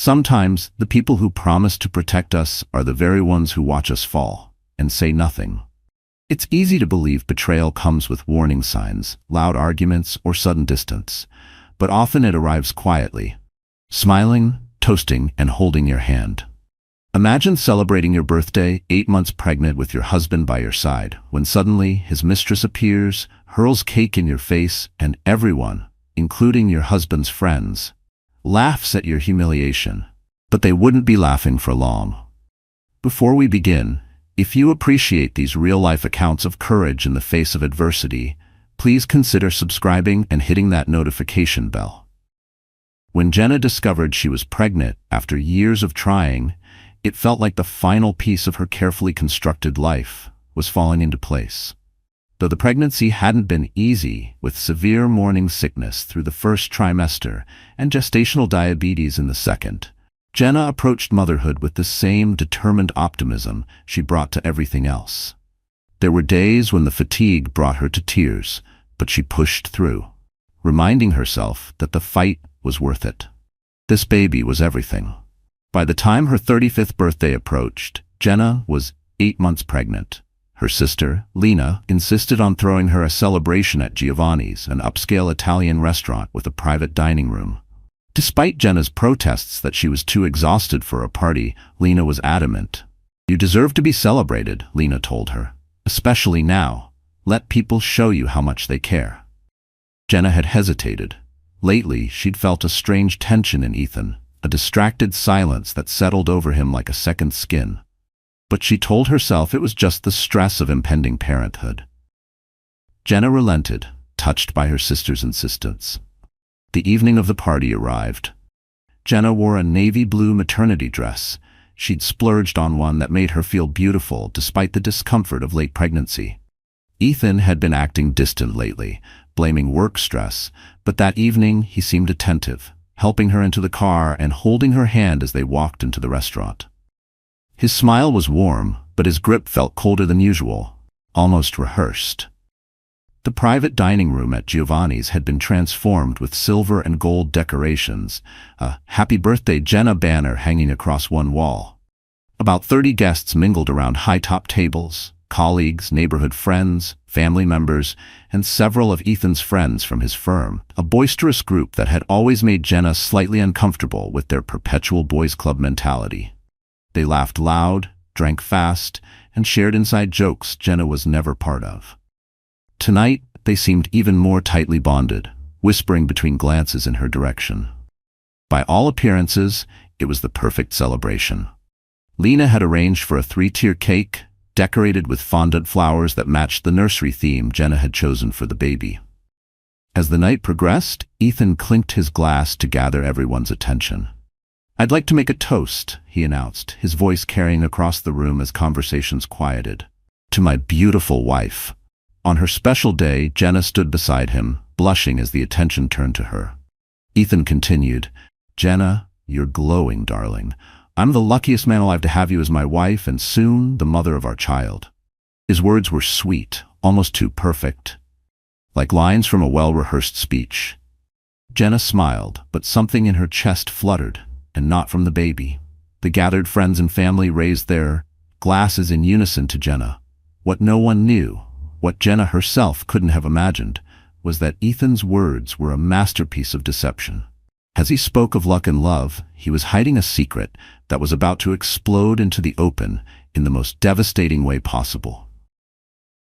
Sometimes the people who promise to protect us are the very ones who watch us fall and say nothing. It's easy to believe betrayal comes with warning signs, loud arguments, or sudden distance, but often it arrives quietly, smiling, toasting, and holding your hand. Imagine celebrating your birthday, 8 months pregnant with your husband by your side, when suddenly his mistress appears, hurls cake in your face, and everyone, including your husband's friends, laughs at your humiliation. But they wouldn't be laughing for long. Before we begin, if you appreciate these real-life accounts of courage in the face of adversity, please consider subscribing and hitting that notification bell. When Jenna discovered she was pregnant after years of trying, it felt like the final piece of her carefully constructed life was falling into place. Though the pregnancy hadn't been easy, with severe morning sickness through the first trimester and gestational diabetes in the second, Jenna approached motherhood with the same determined optimism she brought to everything else. There were days when the fatigue brought her to tears, but she pushed through, reminding herself that the fight was worth it. This baby was everything. By the time her 35th birthday approached, Jenna was 8 months pregnant. Her sister, Lena, insisted on throwing her a celebration at Giovanni's, an upscale Italian restaurant with a private dining room. Despite Jenna's protests that she was too exhausted for a party, Lena was adamant. "You deserve to be celebrated," Lena told her. "Especially now. Let people show you how much they care." Jenna had hesitated. Lately, she'd felt a strange tension in Ethan, a distracted silence that settled over him like a second skin. But she told herself it was just the stress of impending parenthood. Jenna relented, touched by her sister's insistence. The evening of the party arrived. Jenna wore a navy blue maternity dress. She'd splurged on one that made her feel beautiful despite the discomfort of late pregnancy. Ethan had been acting distant lately, blaming work stress, but that evening he seemed attentive, helping her into the car and holding her hand as they walked into the restaurant. His smile was warm, but his grip felt colder than usual, almost rehearsed. The private dining room at Giovanni's had been transformed with silver and gold decorations, a "Happy Birthday Jenna" banner hanging across one wall. About 30 guests mingled around high-top tables, colleagues, neighborhood friends, family members, and several of Ethan's friends from his firm, a boisterous group that had always made Jenna slightly uncomfortable with their perpetual boys' club mentality. They laughed loud, drank fast, and shared inside jokes Jenna was never part of. Tonight, they seemed even more tightly bonded, whispering between glances in her direction. By all appearances, it was the perfect celebration. Lena had arranged for a 3-tier cake, decorated with fondant flowers that matched the nursery theme Jenna had chosen for the baby. As the night progressed, Ethan clinked his glass to gather everyone's attention. "I'd like to make a toast," he announced, his voice carrying across the room as conversations quieted. "To my beautiful wife." On her special day, Jenna stood beside him, blushing as the attention turned to her. Ethan continued, "Jenna, you're glowing, darling. I'm the luckiest man alive to have you as my wife and soon the mother of our child." His words were sweet, almost too perfect, like lines from a well-rehearsed speech. Jenna smiled, but something in her chest fluttered, and not from the baby. The gathered friends and family raised their glasses in unison to Jenna. What no one knew, what Jenna herself couldn't have imagined, was that Ethan's words were a masterpiece of deception. As he spoke of luck and love, he was hiding a secret that was about to explode into the open in the most devastating way possible.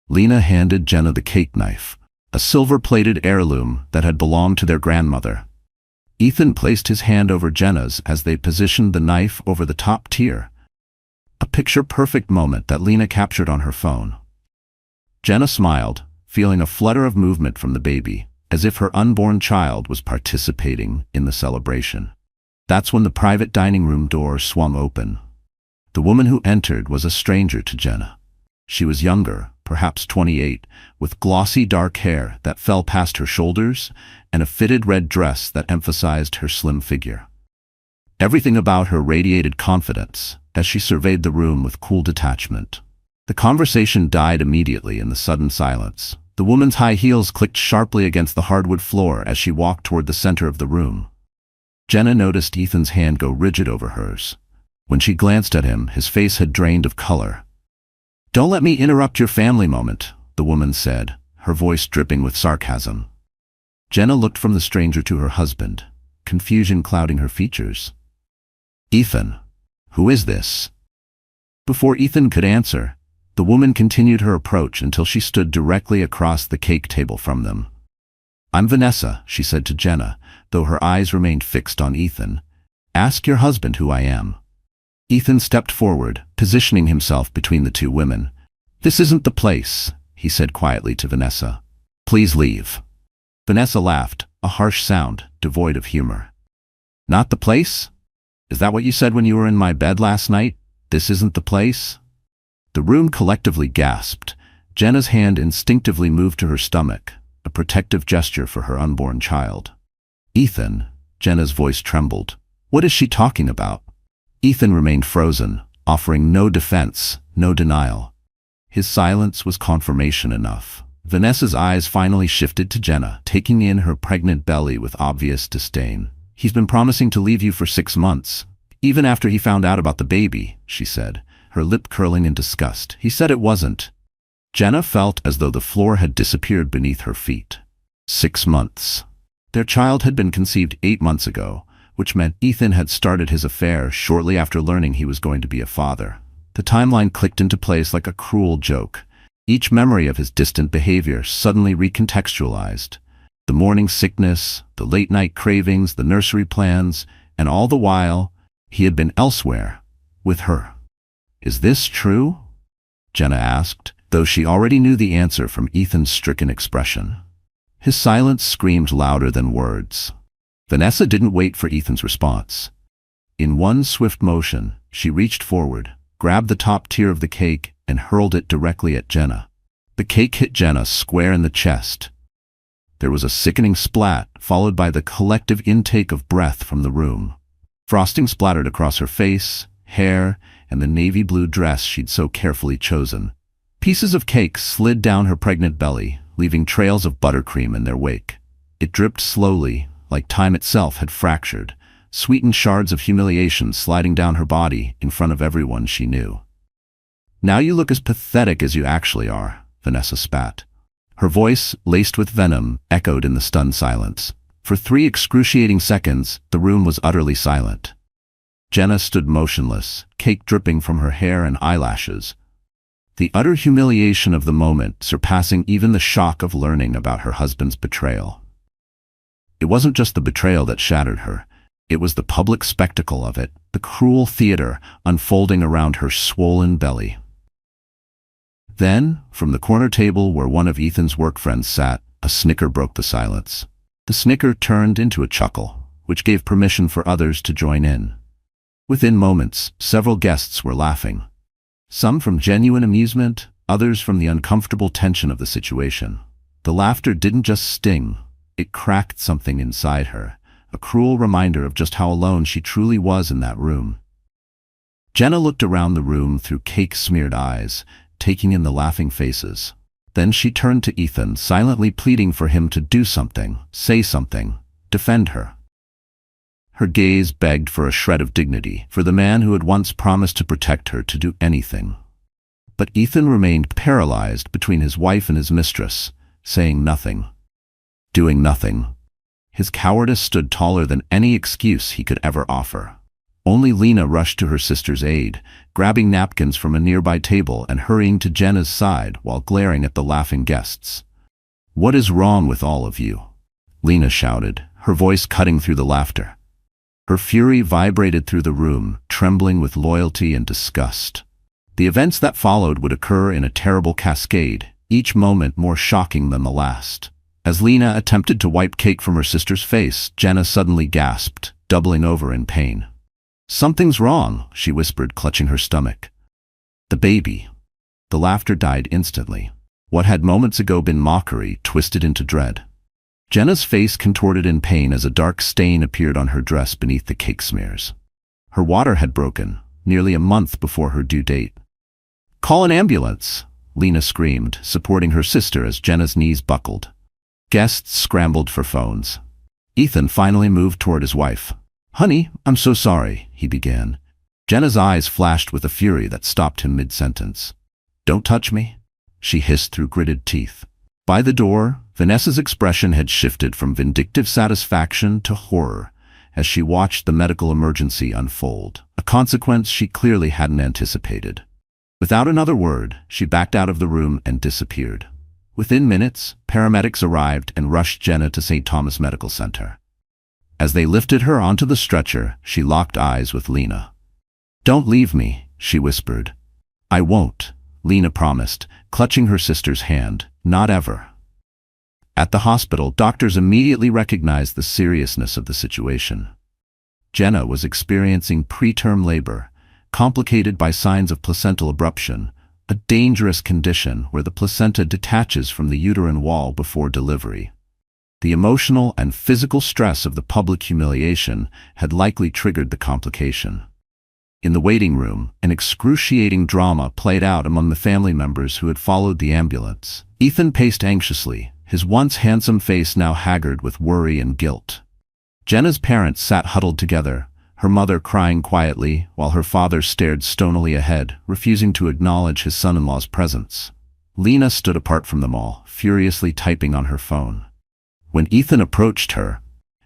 Lena handed Jenna the cake knife, a silver-plated heirloom that had belonged to their grandmother. Ethan placed his hand over Jenna's as they positioned the knife over the top tier, a picture-perfect moment that Lena captured on her phone. Jenna smiled, feeling a flutter of movement from the baby, as if her unborn child was participating in the celebration. That's when the private dining room door swung open. The woman who entered was a stranger to Jenna. She was younger, perhaps 28, with glossy dark hair that fell past her shoulders and a fitted red dress that emphasized her slim figure. Everything about her radiated confidence as she surveyed the room with cool detachment. The conversation died immediately in the sudden silence. The woman's high heels clicked sharply against the hardwood floor as she walked toward the center of the room. Jenna noticed Ethan's hand go rigid over hers. When she glanced at him, his face had drained of color. "Don't let me interrupt your family moment," the woman said, her voice dripping with sarcasm. Jenna looked from the stranger to her husband, confusion clouding her features. "Ethan, who is this?" Before Ethan could answer, the woman continued her approach until she stood directly across the cake table from them. "I'm Vanessa," she said to Jenna, though her eyes remained fixed on Ethan. "Ask your husband who I am." Ethan stepped forward, positioning himself between the two women. "This isn't the place," he said quietly to Vanessa. "Please leave." Vanessa laughed, a harsh sound, devoid of humor. "Not the place? Is that what you said when you were in my bed last night? This isn't the place?" The room collectively gasped. Jenna's hand instinctively moved to her stomach, a protective gesture for her unborn child. "Ethan," Jenna's voice trembled. "What is she talking about?" Ethan remained frozen, offering no defense, no denial. His silence was confirmation enough. Vanessa's eyes finally shifted to Jenna, taking in her pregnant belly with obvious disdain. "He's been promising to leave you for 6 months, even after he found out about the baby," she said, her lip curling in disgust. "He said it wasn't." Jenna felt as though the floor had disappeared beneath her feet. 6 months. Their child had been conceived 8 months ago, which meant Ethan had started his affair shortly after learning he was going to be a father. The timeline clicked into place like a cruel joke. Each memory of his distant behavior suddenly recontextualized. The morning sickness, the late-night cravings, the nursery plans, and all the while, he had been elsewhere, with her. "Is this true?" Jenna asked, though she already knew the answer from Ethan's stricken expression. His silence screamed louder than words. Vanessa didn't wait for Ethan's response. In one swift motion, she reached forward, grabbed the top tier of the cake, and hurled it directly at Jenna. The cake hit Jenna square in the chest. There was a sickening splat, followed by the collective intake of breath from the room. Frosting splattered across her face, hair, and the navy blue dress she'd so carefully chosen. Pieces of cake slid down her pregnant belly, leaving trails of buttercream in their wake. It dripped slowly, like time itself had fractured, sweetened shards of humiliation sliding down her body in front of everyone she knew. "Now you look as pathetic as you actually are," Vanessa spat. Her voice, laced with venom, echoed in the stunned silence. For 3 excruciating seconds, the room was utterly silent. Jenna stood motionless, cake dripping from her hair and eyelashes. The utter humiliation of the moment surpassing even the shock of learning about her husband's betrayal. It wasn't just the betrayal that shattered her. It was the public spectacle of it, the cruel theater unfolding around her swollen belly. Then, from the corner table where one of Ethan's work friends sat, a snicker broke the silence. The snicker turned into a chuckle, which gave permission for others to join in. Within moments, several guests were laughing. Some from genuine amusement, others from the uncomfortable tension of the situation. The laughter didn't just sting, it cracked something inside her, a cruel reminder of just how alone she truly was in that room. Jenna looked around the room through cake-smeared eyes, taking in the laughing faces. Then she turned to Ethan, silently pleading for him to do something, say something, defend her. Her gaze begged for a shred of dignity, for the man who had once promised to protect her to do anything. But Ethan remained paralyzed between his wife and his mistress, saying nothing, doing nothing. His cowardice stood taller than any excuse he could ever offer. Only Lena rushed to her sister's aid, grabbing napkins from a nearby table and hurrying to Jenna's side while glaring at the laughing guests. "What is wrong with all of you?" Lena shouted, her voice cutting through the laughter. Her fury vibrated through the room, trembling with loyalty and disgust. The events that followed would occur in a terrible cascade, each moment more shocking than the last. As Lena attempted to wipe cake from her sister's face, Jenna suddenly gasped, doubling over in pain. "Something's wrong," she whispered, clutching her stomach. "The baby." The laughter died instantly. What had moments ago been mockery twisted into dread. Jenna's face contorted in pain as a dark stain appeared on her dress beneath the cake smears. Her water had broken, nearly a month before her due date. "Call an ambulance," Lena screamed, supporting her sister as Jenna's knees buckled. Guests scrambled for phones. Ethan finally moved toward his wife. "Honey, I'm so sorry," he began. Jenna's eyes flashed with a fury that stopped him mid-sentence. "Don't touch me," she hissed through gritted teeth. By the door, Vanessa's expression had shifted from vindictive satisfaction to horror as she watched the medical emergency unfold, a consequence she clearly hadn't anticipated. Without another word, she backed out of the room and disappeared. Within minutes, paramedics arrived and rushed Jenna to St. Thomas Medical Center. As they lifted her onto the stretcher, she locked eyes with Lena. "Don't leave me," she whispered. "I won't," Lena promised, clutching her sister's hand. "Not ever." At the hospital, doctors immediately recognized the seriousness of the situation. Jenna was experiencing preterm labor, complicated by signs of placental abruption, a dangerous condition where the placenta detaches from the uterine wall before delivery. The emotional and physical stress of the public humiliation had likely triggered the complication. In the waiting room, an excruciating drama played out among the family members who had followed the ambulance. Ethan paced anxiously, his once handsome face now haggard with worry and guilt. Jenna's parents sat huddled together, her mother crying quietly while her father stared stonily ahead, refusing to acknowledge his son-in-law's presence. Lena stood apart from them all, furiously typing on her phone. When Ethan approached her,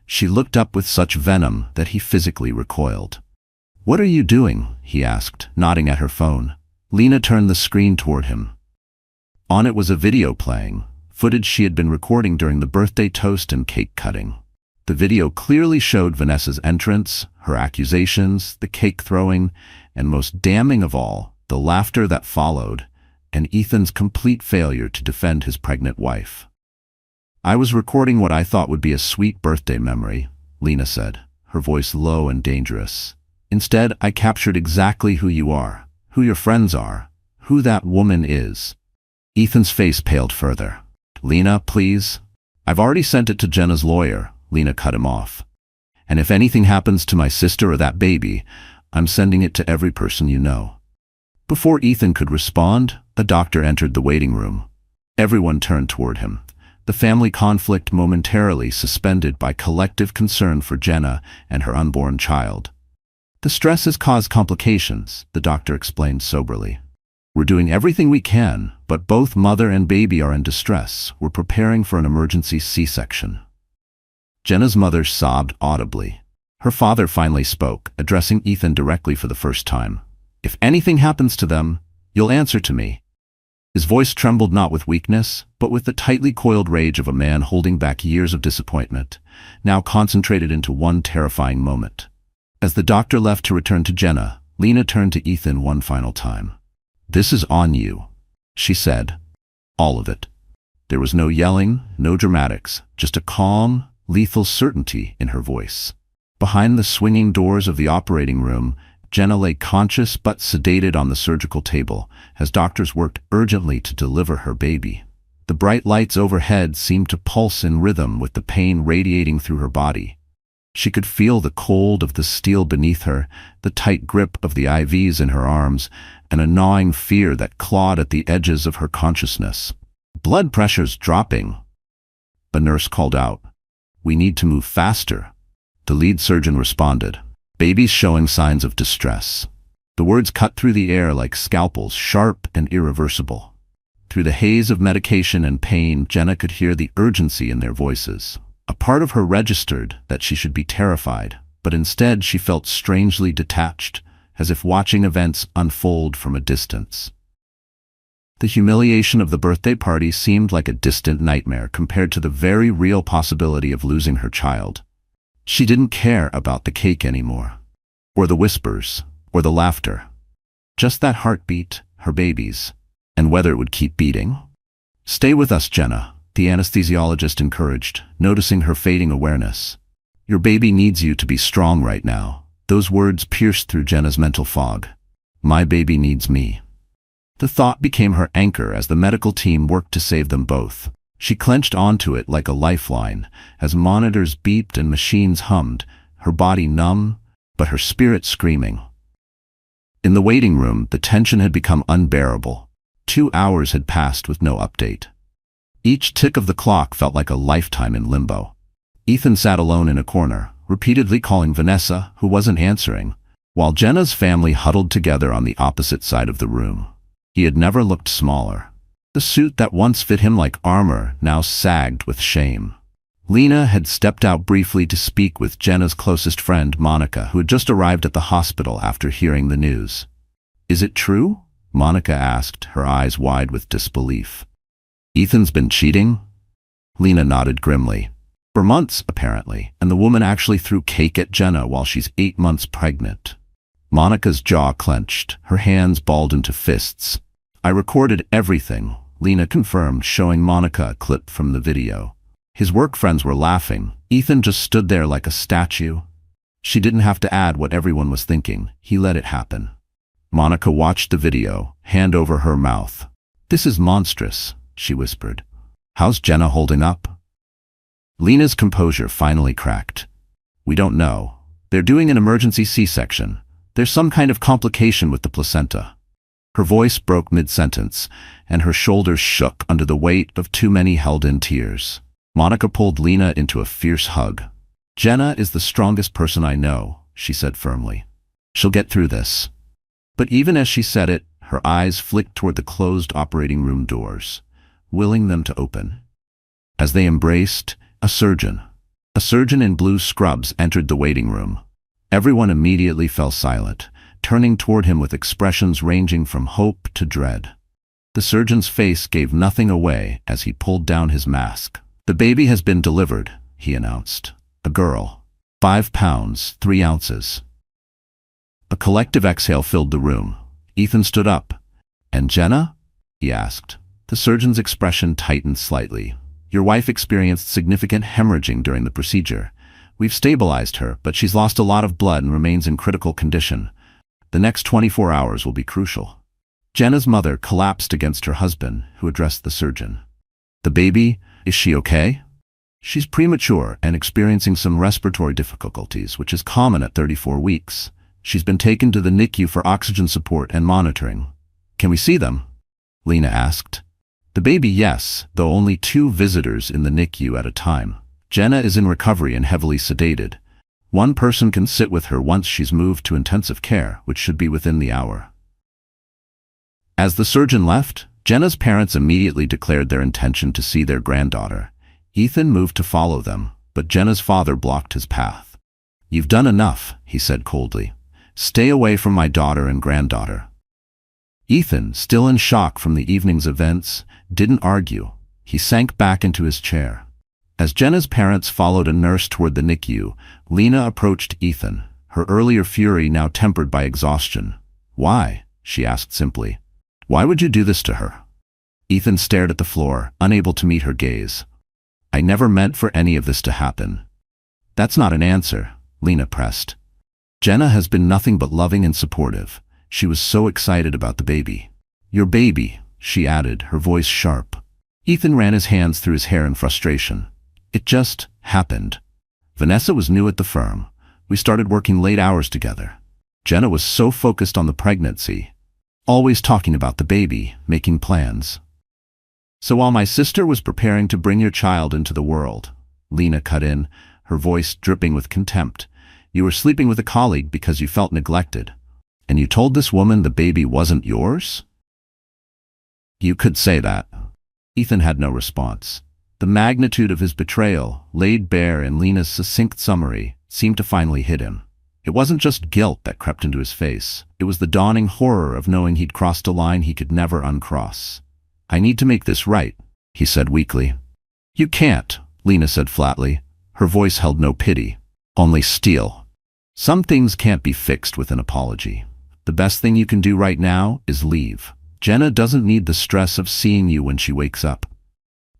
she looked up with such venom that he physically recoiled. "What are you doing?" he asked, nodding at her phone. Lena turned the screen toward him. On it was a video playing, footage she had been recording during the birthday toast and cake cutting. The video clearly showed Vanessa's entrance, her accusations, the cake throwing, and most damning of all, the laughter that followed, and Ethan's complete failure to defend his pregnant wife. "I was recording what I thought would be a sweet birthday memory," Lena said, her voice low and dangerous. "Instead, I captured exactly who you are, who your friends are, who that woman is." Ethan's face paled further. "Lena, please. I've already sent it to Jenna's lawyer," Lena cut him off. "And if anything happens to my sister or that baby, I'm sending it to every person you know." Before Ethan could respond, a doctor entered the waiting room. Everyone turned toward him, the family conflict momentarily suspended by collective concern for Jenna and her unborn child. "The stress has caused complications," the doctor explained soberly. "We're doing everything we can, but both mother and baby are in distress. We're preparing for an emergency C-section." Jenna's mother sobbed audibly. Her father finally spoke, addressing Ethan directly for the first time. "If anything happens to them, you'll answer to me." His voice trembled not with weakness, but with the tightly coiled rage of a man holding back years of disappointment, now concentrated into one terrifying moment. As the doctor left to return to Jenna, Lena turned to Ethan one final time. "This is on you," she said. "All of it." There was no yelling, no dramatics, just a calm, lethal certainty in her voice. Behind the swinging doors of the operating room, Jenna lay conscious but sedated on the surgical table as doctors worked urgently to deliver her baby. The bright lights overhead seemed to pulse in rhythm with the pain radiating through her body. She could feel the cold of the steel beneath her, the tight grip of the IVs in her arms, and a gnawing fear that clawed at the edges of her consciousness. "Blood pressure's dropping," a nurse called out. "We need to move faster." The lead surgeon responded. "Baby's showing signs of distress." The words cut through the air like scalpels, sharp and irreversible. Through the haze of medication and pain, Jenna could hear the urgency in their voices. A part of her registered that she should be terrified, but instead she felt strangely detached, as if watching events unfold from a distance. The humiliation of the birthday party seemed like a distant nightmare compared to the very real possibility of losing her child. She didn't care about the cake anymore, or the whispers, or the laughter. Just that heartbeat, her baby's, and whether it would keep beating. "Stay with us, Jenna," the anesthesiologist encouraged, noticing her fading awareness. "Your baby needs you to be strong right now." Those words pierced through Jenna's mental fog. "My baby needs me." The thought became her anchor as the medical team worked to save them both. She clenched onto it like a lifeline, as monitors beeped and machines hummed, her body numb, but her spirit screaming. In the waiting room, the tension had become unbearable. 2 hours had passed with no update. Each tick of the clock felt like a lifetime in limbo. Ethan sat alone in a corner, repeatedly calling Vanessa, who wasn't answering, while Jenna's family huddled together on the opposite side of the room. He had never looked smaller. The suit that once fit him like armor now sagged with shame. Lena had stepped out briefly to speak with Jenna's closest friend, Monica, who had just arrived at the hospital after hearing the news. "Is it true?" Monica asked, her eyes wide with disbelief. "Ethan's been cheating?" Lena nodded grimly. "For months, apparently, and the woman actually threw cake at Jenna while she's 8 months pregnant." Monica's jaw clenched, her hands balled into fists. "I recorded everything," Lena confirmed, showing Monica a clip from the video. His work friends were laughing. Ethan just stood there like a statue. She didn't have to add what everyone was thinking. He let it happen. Monica watched the video, hand over her mouth. "This is monstrous," she whispered. "How's Jenna holding up?" Lena's composure finally cracked. "We don't know. They're doing an emergency C-section. There's some kind of complication with the placenta." Her voice broke mid-sentence, and her shoulders shook under the weight of too many held-in tears. Monica pulled Lena into a fierce hug. "Jenna is the strongest person I know," she said firmly. "She'll get through this." But even as she said it, her eyes flicked toward the closed operating room doors, willing them to open. As they embraced, a surgeon in blue scrubs entered the waiting room. Everyone immediately fell silent, turning toward him with expressions ranging from hope to dread. The surgeon's face gave nothing away as he pulled down his mask. "The baby has been delivered," he announced. "A girl. 5 pounds, 3 ounces. A collective exhale filled the room. Ethan stood up. "And Jenna?" he asked. The surgeon's expression tightened slightly. "Your wife experienced significant hemorrhaging during the procedure. We've stabilized her, but she's lost a lot of blood and remains in critical condition. The next 24 hours will be crucial." Jenna's mother collapsed against her husband, who addressed the surgeon. "The baby, is she okay?" "She's premature and experiencing some respiratory difficulties, which is common at 34 weeks. She's been taken to the NICU for oxygen support and monitoring." "Can we see them?" Lena asked. "The baby, yes, though only 2 visitors in the NICU at a time. Jenna is in recovery and heavily sedated. 1 person can sit with her once she's moved to intensive care, which should be within the hour." As the surgeon left, Jenna's parents immediately declared their intention to see their granddaughter. Ethan moved to follow them, but Jenna's father blocked his path. "You've done enough," he said coldly. "Stay away from my daughter and granddaughter." Ethan, still in shock from the evening's events, didn't argue. He sank back into his chair. As Jenna's parents followed a nurse toward the NICU, Lena approached Ethan, her earlier fury now tempered by exhaustion. "Why?" she asked simply. "Why would you do this to her?" Ethan stared at the floor, unable to meet her gaze. "I never meant for any of this to happen." "That's not an answer," Lena pressed. "Jenna has been nothing but loving and supportive. She was so excited about the baby." "Your baby," she added, her voice sharp. Ethan ran his hands through his hair in frustration. "It just happened. Vanessa was new at the firm. We started working late hours together. Jenna was so focused on the pregnancy, always talking about the baby, making plans. So while my sister was preparing to bring your child into the world," Lena cut in, her voice dripping with contempt, "you were sleeping with a colleague because you felt neglected. And you told this woman the baby wasn't yours?" "You could say that." Ethan had no response. The magnitude of his betrayal, laid bare in Lena's succinct summary, seemed to finally hit him. It wasn't just guilt that crept into his face. It was the dawning horror of knowing he'd crossed a line he could never uncross. "I need to make this right," he said weakly. "You can't," Lena said flatly. Her voice held no pity, only steel. "Some things can't be fixed with an apology. The best thing you can do right now is leave. Jenna doesn't need the stress of seeing you when she wakes up."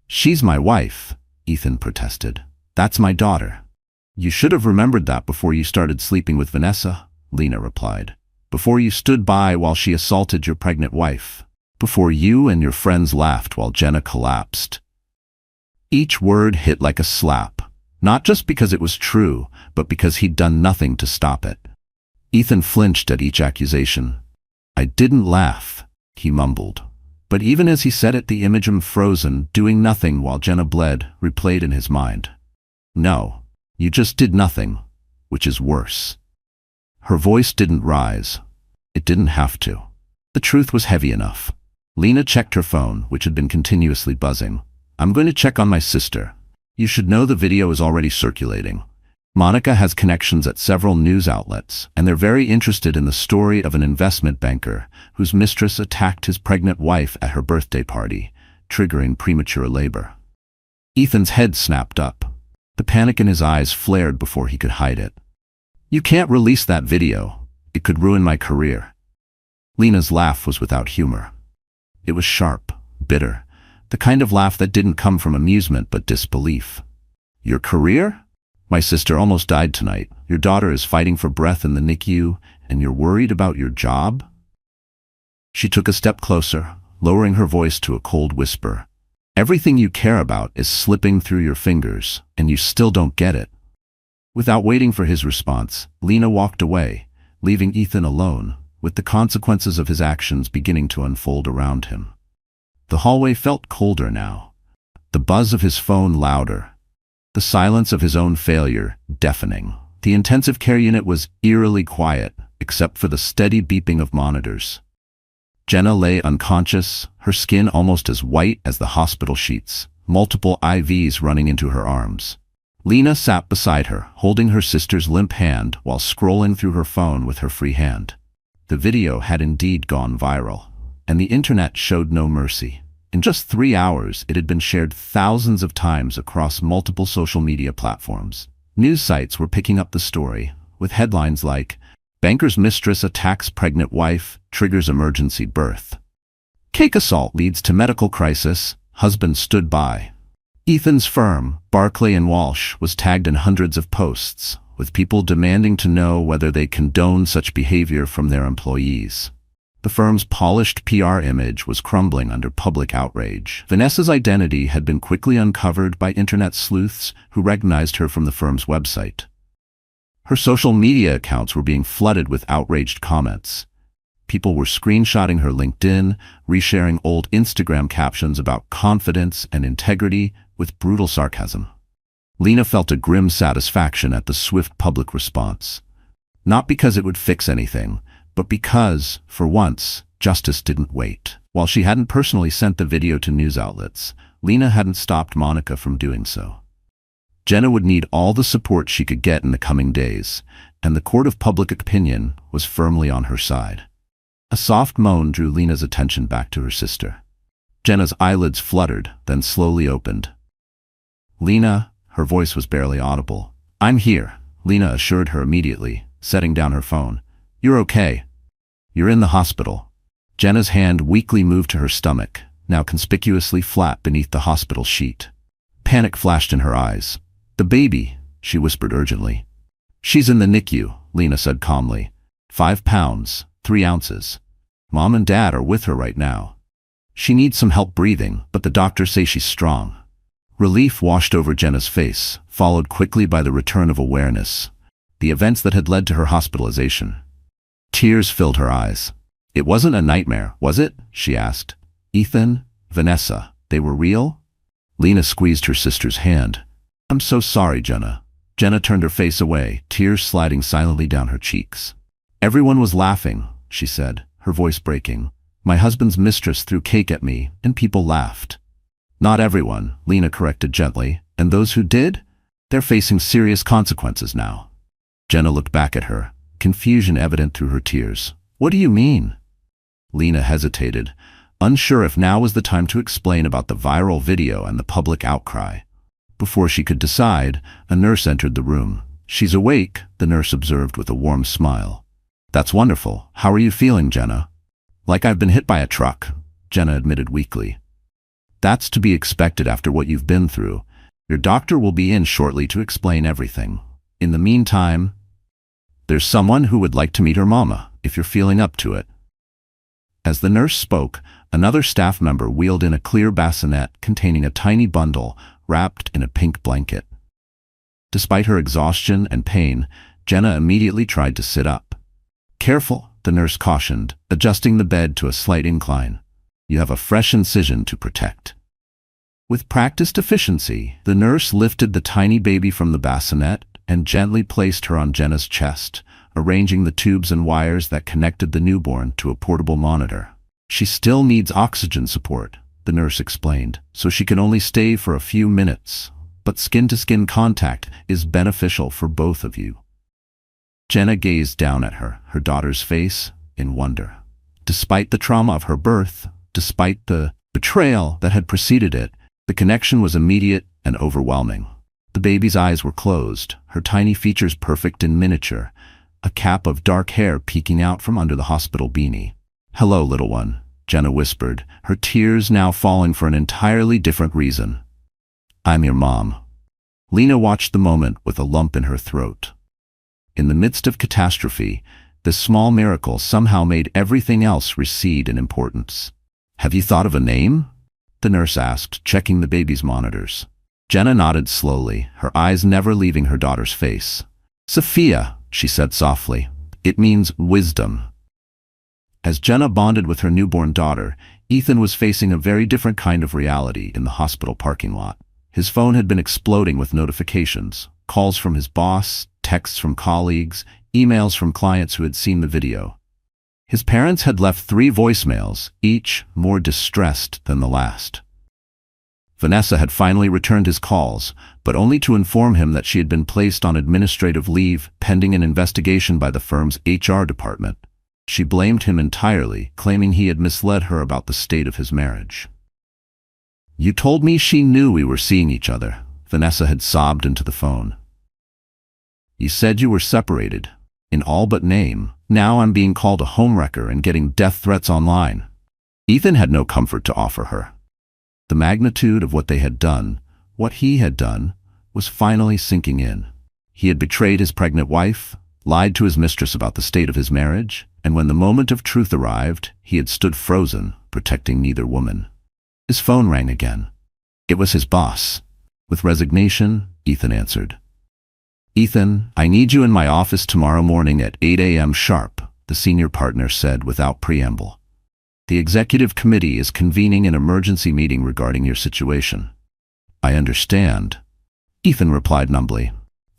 "She's my wife," Ethan protested. "That's my daughter." "You should have remembered that before you started sleeping with Vanessa," Lena replied. "Before you stood by while she assaulted your pregnant wife. Before you and your friends laughed while Jenna collapsed." Each word hit like a slap, not just because it was true, but because he'd done nothing to stop it. Ethan flinched at each accusation. "I didn't laugh," he mumbled. But even as he said it, the image of him frozen, doing nothing while Jenna bled, replayed in his mind. "No, you just did nothing," which is worse. Her voice didn't rise. It didn't have to. The truth was heavy enough. Lena checked her phone, which had been continuously buzzing. I'm going to check on my sister. You should know the video is already circulating. Monica has connections at several news outlets, and they're very interested in the story of an investment banker whose mistress attacked his pregnant wife at her birthday party, triggering premature labor. Ethan's head snapped up. The panic in his eyes flared before he could hide it. You can't release that video. It could ruin my career. Lena's laugh was without humor. It was sharp, bitter, the kind of laugh that didn't come from amusement but disbelief. Your career? My sister almost died tonight. Your daughter is fighting for breath in the NICU, and you're worried about your job? She took a step closer, lowering her voice to a cold whisper. Everything you care about is slipping through your fingers, and you still don't get it. Without waiting for his response, Lena walked away, leaving Ethan alone, with the consequences of his actions beginning to unfold around him. The hallway felt colder now, the buzz of his phone louder, the silence of his own failure deafening. The intensive care unit was eerily quiet, except for the steady beeping of monitors. Jenna lay unconscious, her skin almost as white as the hospital sheets, multiple IVs running into her arms. Lena sat beside her, holding her sister's limp hand while scrolling through her phone with her free hand. The video had indeed gone viral, and the internet showed no mercy. In just 3 hours, it had been shared thousands of times across multiple social media platforms. News sites were picking up the story, with headlines like, Banker's mistress attacks pregnant wife, triggers emergency birth. Cake assault leads to medical crisis, husband stood by. Ethan's firm, Barclay & Walsh, was tagged in hundreds of posts, with people demanding to know whether they condone such behavior from their employees. The firm's polished PR image was crumbling under public outrage. Vanessa's identity had been quickly uncovered by internet sleuths who recognized her from the firm's website. Her social media accounts were being flooded with outraged comments. People were screenshotting her LinkedIn, resharing old Instagram captions about confidence and integrity with brutal sarcasm. Lena felt a grim satisfaction at the swift public response. Not because it would fix anything, but because, for once, justice didn't wait. While she hadn't personally sent the video to news outlets, Lena hadn't stopped Monica from doing so. Jenna would need all the support she could get in the coming days, and the court of public opinion was firmly on her side. A soft moan drew Lena's attention back to her sister. Jenna's eyelids fluttered, then slowly opened. Lena, her voice was barely audible. I'm here, Lena assured her immediately, setting down her phone. You're okay. You're in the hospital. Jenna's hand weakly moved to her stomach, now conspicuously flat beneath the hospital sheet. Panic flashed in her eyes. The baby, she whispered urgently. She's in the NICU, Lena said calmly. 5 pounds, 3 ounces. Mom and Dad are with her right now. She needs some help breathing, but the doctors say she's strong. Relief washed over Jenna's face, followed quickly by the return of awareness, the events that had led to her hospitalization. Tears filled her eyes. It wasn't a nightmare, was it? She asked. Ethan, Vanessa, they were real? Lena squeezed her sister's hand. I'm so sorry, Jenna. Jenna turned her face away, tears sliding silently down her cheeks. Everyone was laughing, she said, her voice breaking. My husband's mistress threw cake at me, and people laughed. Not everyone, Lena corrected gently, and those who did? They're facing serious consequences now. Jenna looked back at her, confusion evident through her tears. What do you mean? Lena hesitated, unsure if now was the time to explain about the viral video and the public outcry. Before she could decide, a nurse entered the room. She's awake, the nurse observed with a warm smile. That's wonderful. How are you feeling, Jenna? Like I've been hit by a truck, Jenna admitted weakly. That's to be expected after what you've been through. Your doctor will be in shortly to explain everything. In the meantime, there's someone who would like to meet her mama, if you're feeling up to it. As the nurse spoke, another staff member wheeled in a clear bassinet containing a tiny bundle wrapped in a pink blanket. Despite her exhaustion and pain, Jenna immediately tried to sit up. Careful, the nurse cautioned, adjusting the bed to a slight incline. You have a fresh incision to protect. With practiced efficiency, the nurse lifted the tiny baby from the bassinet, and gently placed her on Jenna's chest, arranging the tubes and wires that connected the newborn to a portable monitor. "She still needs oxygen support," the nurse explained, "so she can only stay for a few minutes. But skin-to-skin contact is beneficial for both of you." Jenna gazed down at her daughter's face, in wonder. Despite the trauma of her birth, despite the betrayal that had preceded it, the connection was immediate and overwhelming. The baby's eyes were closed, her tiny features perfect in miniature, a cap of dark hair peeking out from under the hospital beanie. "Hello, little one," Jenna whispered, her tears now falling for an entirely different reason. "I'm your mom." Lena watched the moment with a lump in her throat. In the midst of catastrophe, this small miracle somehow made everything else recede in importance. "Have you thought of a name?" the nurse asked, checking the baby's monitors. Jenna nodded slowly, her eyes never leaving her daughter's face. "Sophia," she said softly. "It means wisdom." As Jenna bonded with her newborn daughter, Ethan was facing a very different kind of reality in the hospital parking lot. His phone had been exploding with notifications, calls from his boss, texts from colleagues, emails from clients who had seen the video. His parents had left 3 voicemails, each more distressed than the last. Vanessa had finally returned his calls, but only to inform him that she had been placed on administrative leave pending an investigation by the firm's HR department. She blamed him entirely, claiming he had misled her about the state of his marriage. "You told me she knew we were seeing each other," Vanessa had sobbed into the phone. "You said you were separated, in all but name. Now I'm being called a homewrecker and getting death threats online." Ethan had no comfort to offer her. The magnitude of what they had done, what he had done, was finally sinking in. He had betrayed his pregnant wife, lied to his mistress about the state of his marriage, and when the moment of truth arrived, he had stood frozen, protecting neither woman. His phone rang again. It was his boss. With resignation, Ethan answered. "Ethan, I need you in my office tomorrow morning at 8 a.m. sharp," the senior partner said without preamble. "The executive committee is convening an emergency meeting regarding your situation." "I understand," Ethan replied numbly.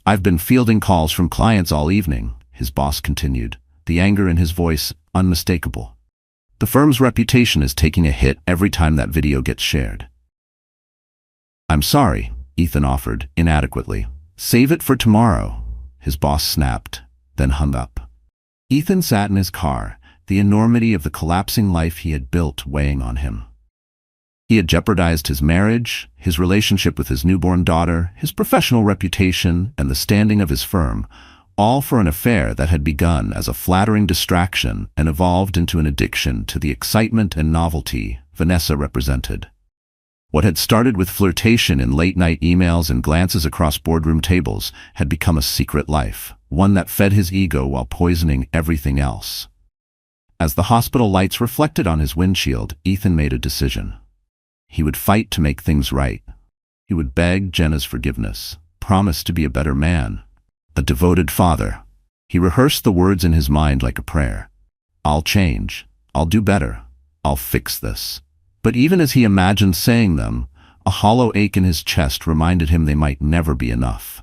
"I've been fielding calls from clients all evening," his boss continued, the anger in his voice unmistakable. "The firm's reputation is taking a hit every time that video gets shared." "I'm sorry," Ethan offered, inadequately. "Save it for tomorrow," his boss snapped, then hung up. Ethan sat in his car, the enormity of the collapsing life he had built weighing on him. He had jeopardized his marriage, his relationship with his newborn daughter, his professional reputation, and the standing of his firm, all for an affair that had begun as a flattering distraction and evolved into an addiction to the excitement and novelty Vanessa represented. What had started with flirtation in late-night emails and glances across boardroom tables had become a secret life, one that fed his ego while poisoning everything else. As the hospital lights reflected on his windshield, Ethan made a decision. He would fight to make things right. He would beg Jenna's forgiveness, promise to be a better man, a devoted father. He rehearsed the words in his mind like a prayer. "I'll change. I'll do better. I'll fix this." But even as he imagined saying them, a hollow ache in his chest reminded him they might never be enough.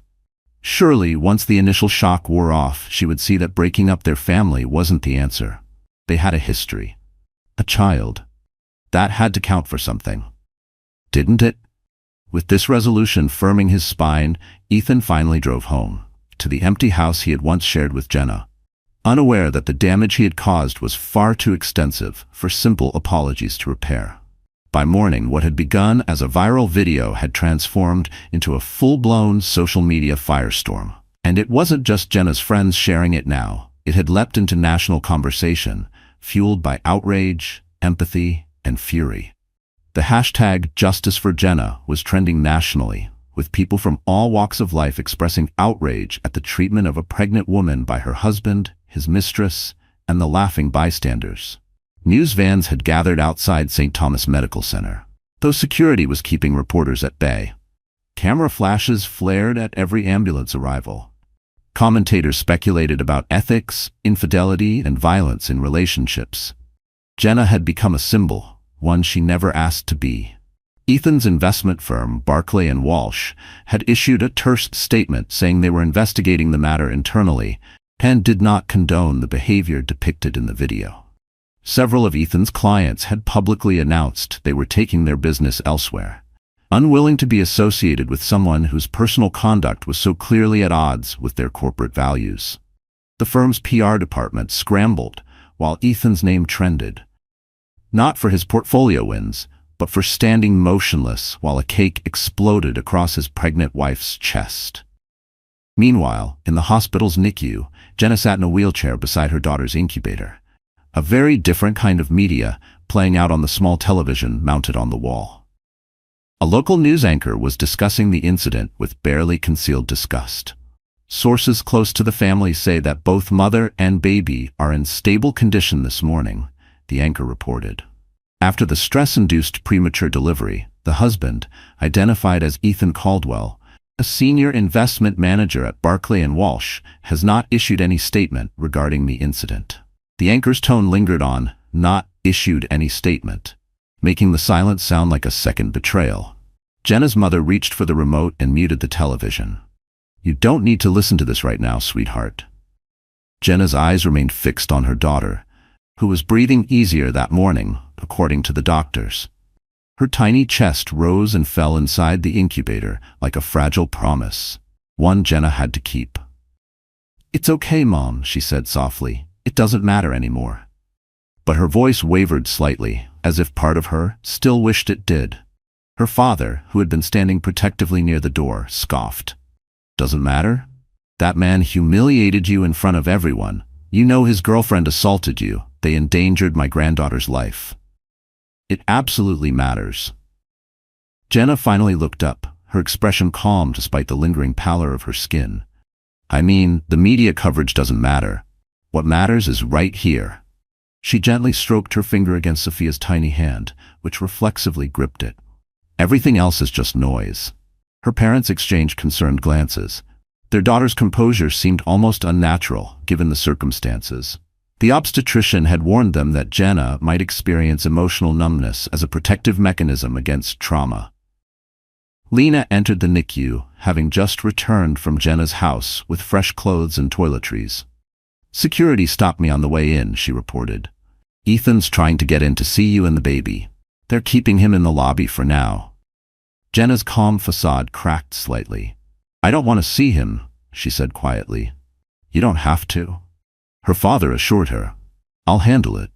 Surely, once the initial shock wore off, she would see that breaking up their family wasn't the answer. They had a history. A child. That had to count for something. Didn't it? With this resolution firming his spine, Ethan finally drove home, to the empty house he had once shared with Jenna, unaware that the damage he had caused was far too extensive for simple apologies to repair. By morning, what had begun as a viral video had transformed into a full-blown social media firestorm. And it wasn't just Jenna's friends sharing it now. It had leapt into national conversation, fueled by outrage, empathy, and fury. The hashtag #JusticeForJenna was trending nationally, with people from all walks of life expressing outrage at the treatment of a pregnant woman by her husband, his mistress, and the laughing bystanders. News vans had gathered outside St. Thomas Medical Center, though security was keeping reporters at bay. Camera flashes flared at every ambulance arrival. Commentators speculated about ethics, infidelity, and violence in relationships. Jenna had become a symbol, one she never asked to be. Ethan's investment firm, Barclay and Walsh, had issued a terse statement saying they were investigating the matter internally and did not condone the behavior depicted in the video. Several of Ethan's clients had publicly announced they were taking their business elsewhere, unwilling to be associated with someone whose personal conduct was so clearly at odds with their corporate values. The firm's PR department scrambled while Ethan's name trended, not for his portfolio wins, but for standing motionless while a cake exploded across his pregnant wife's chest. Meanwhile, in the hospital's NICU, Jenna sat in a wheelchair beside her daughter's incubator. A very different kind of media playing out on the small television mounted on the wall. A local news anchor was discussing the incident with barely concealed disgust. Sources close to the family say that both mother and baby are in stable condition this morning, the anchor reported. After the stress-induced premature delivery, the husband, identified as Ethan Caldwell, a senior investment manager at Barclay and Walsh, has not issued any statement regarding the incident. The anchor's tone lingered on, "not issued any statement," making the silence sound like a second betrayal. Jenna's mother reached for the remote and muted the television. "You don't need to listen to this right now, sweetheart." Jenna's eyes remained fixed on her daughter, who was breathing easier that morning, according to the doctors. Her tiny chest rose and fell inside the incubator like a fragile promise, one Jenna had to keep. "It's okay, Mom," she said softly. "It doesn't matter anymore." But her voice wavered slightly, as if part of her still wished it did. Her father, who had been standing protectively near the door, scoffed. "Doesn't matter? That man humiliated you in front of everyone. You know his girlfriend assaulted you. They endangered my granddaughter's life." "It absolutely matters." Jenna finally looked up, her expression calm despite the lingering pallor of her skin. "I mean, the media coverage doesn't matter. What matters is right here." She gently stroked her finger against Sophia's tiny hand, which reflexively gripped it. "Everything else is just noise." Her parents exchanged concerned glances. Their daughter's composure seemed almost unnatural, given the circumstances. The obstetrician had warned them that Jenna might experience emotional numbness as a protective mechanism against trauma. Lena entered the NICU, having just returned from Jenna's house with fresh clothes and toiletries. "Security stopped me on the way in," she reported. "Ethan's trying to get in to see you and the baby. They're keeping him in the lobby for now." Jenna's calm facade cracked slightly. "I don't want to see him," she said quietly. "You don't have to," her father assured her. "I'll handle it."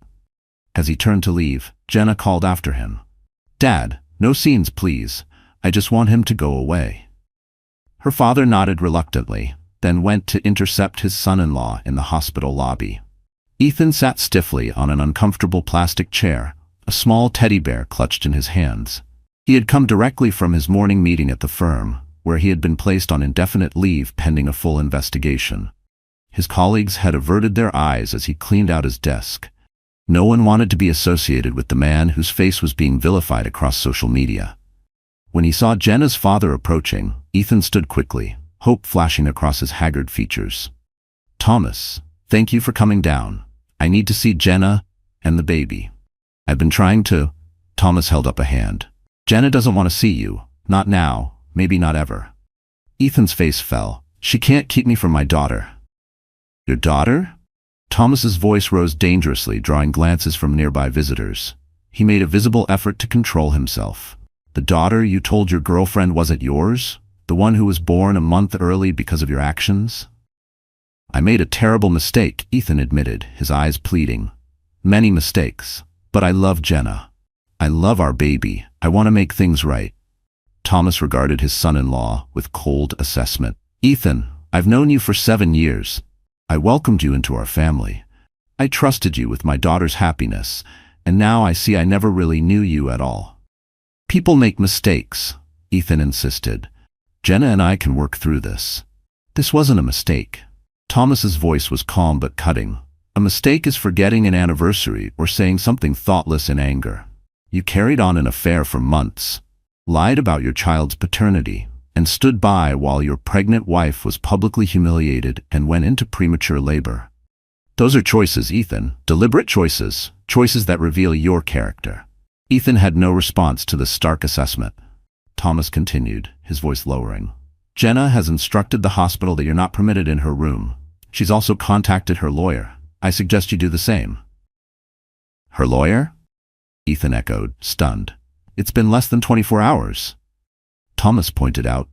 As he turned to leave, Jenna called after him. "Dad, no scenes, please. I just want him to go away." Her father nodded reluctantly, then went to intercept his son-in-law in the hospital lobby. Ethan sat stiffly on an uncomfortable plastic chair, a small teddy bear clutched in his hands. He had come directly from his morning meeting at the firm, where he had been placed on indefinite leave pending a full investigation. His colleagues had averted their eyes as he cleaned out his desk. No one wanted to be associated with the man whose face was being vilified across social media. When he saw Jenna's father approaching, Ethan stood quickly, hope flashing across his haggard features. "Thomas, thank you for coming down. I need to see Jenna and the baby." "I've been trying to—" Thomas held up a hand. "Jenna doesn't want to see you. Not now, maybe not ever." Ethan's face fell. "She can't keep me from my daughter." "Your daughter?" Thomas's voice rose dangerously, drawing glances from nearby visitors. He made a visible effort to control himself. "The daughter you told your girlfriend wasn't yours? The one who was born a month early because of your actions?" "I made a terrible mistake," Ethan admitted, his eyes pleading. "Many mistakes. But I love Jenna. I love our baby. I want to make things right." Thomas regarded his son-in-law with cold assessment. "Ethan, I've known you for 7 years. I welcomed you into our family. I trusted you with my daughter's happiness, and now I see I never really knew you at all." "People make mistakes," Ethan insisted. "Jenna and I can work through this. This wasn't a mistake." Thomas's voice was calm but cutting. "A mistake is forgetting an anniversary or saying something thoughtless in anger. You carried on an affair for months, lied about your child's paternity, and stood by while your pregnant wife was publicly humiliated and went into premature labor. Those are choices, Ethan. Deliberate choices. Choices that reveal your character." Ethan had no response to this stark assessment. Thomas continued, his voice lowering. Jenna has instructed the hospital that you're not permitted in her room. She's also contacted her lawyer. I suggest you do the same. Her lawyer? Ethan echoed, stunned. It's been less than 24 hours. Thomas pointed out,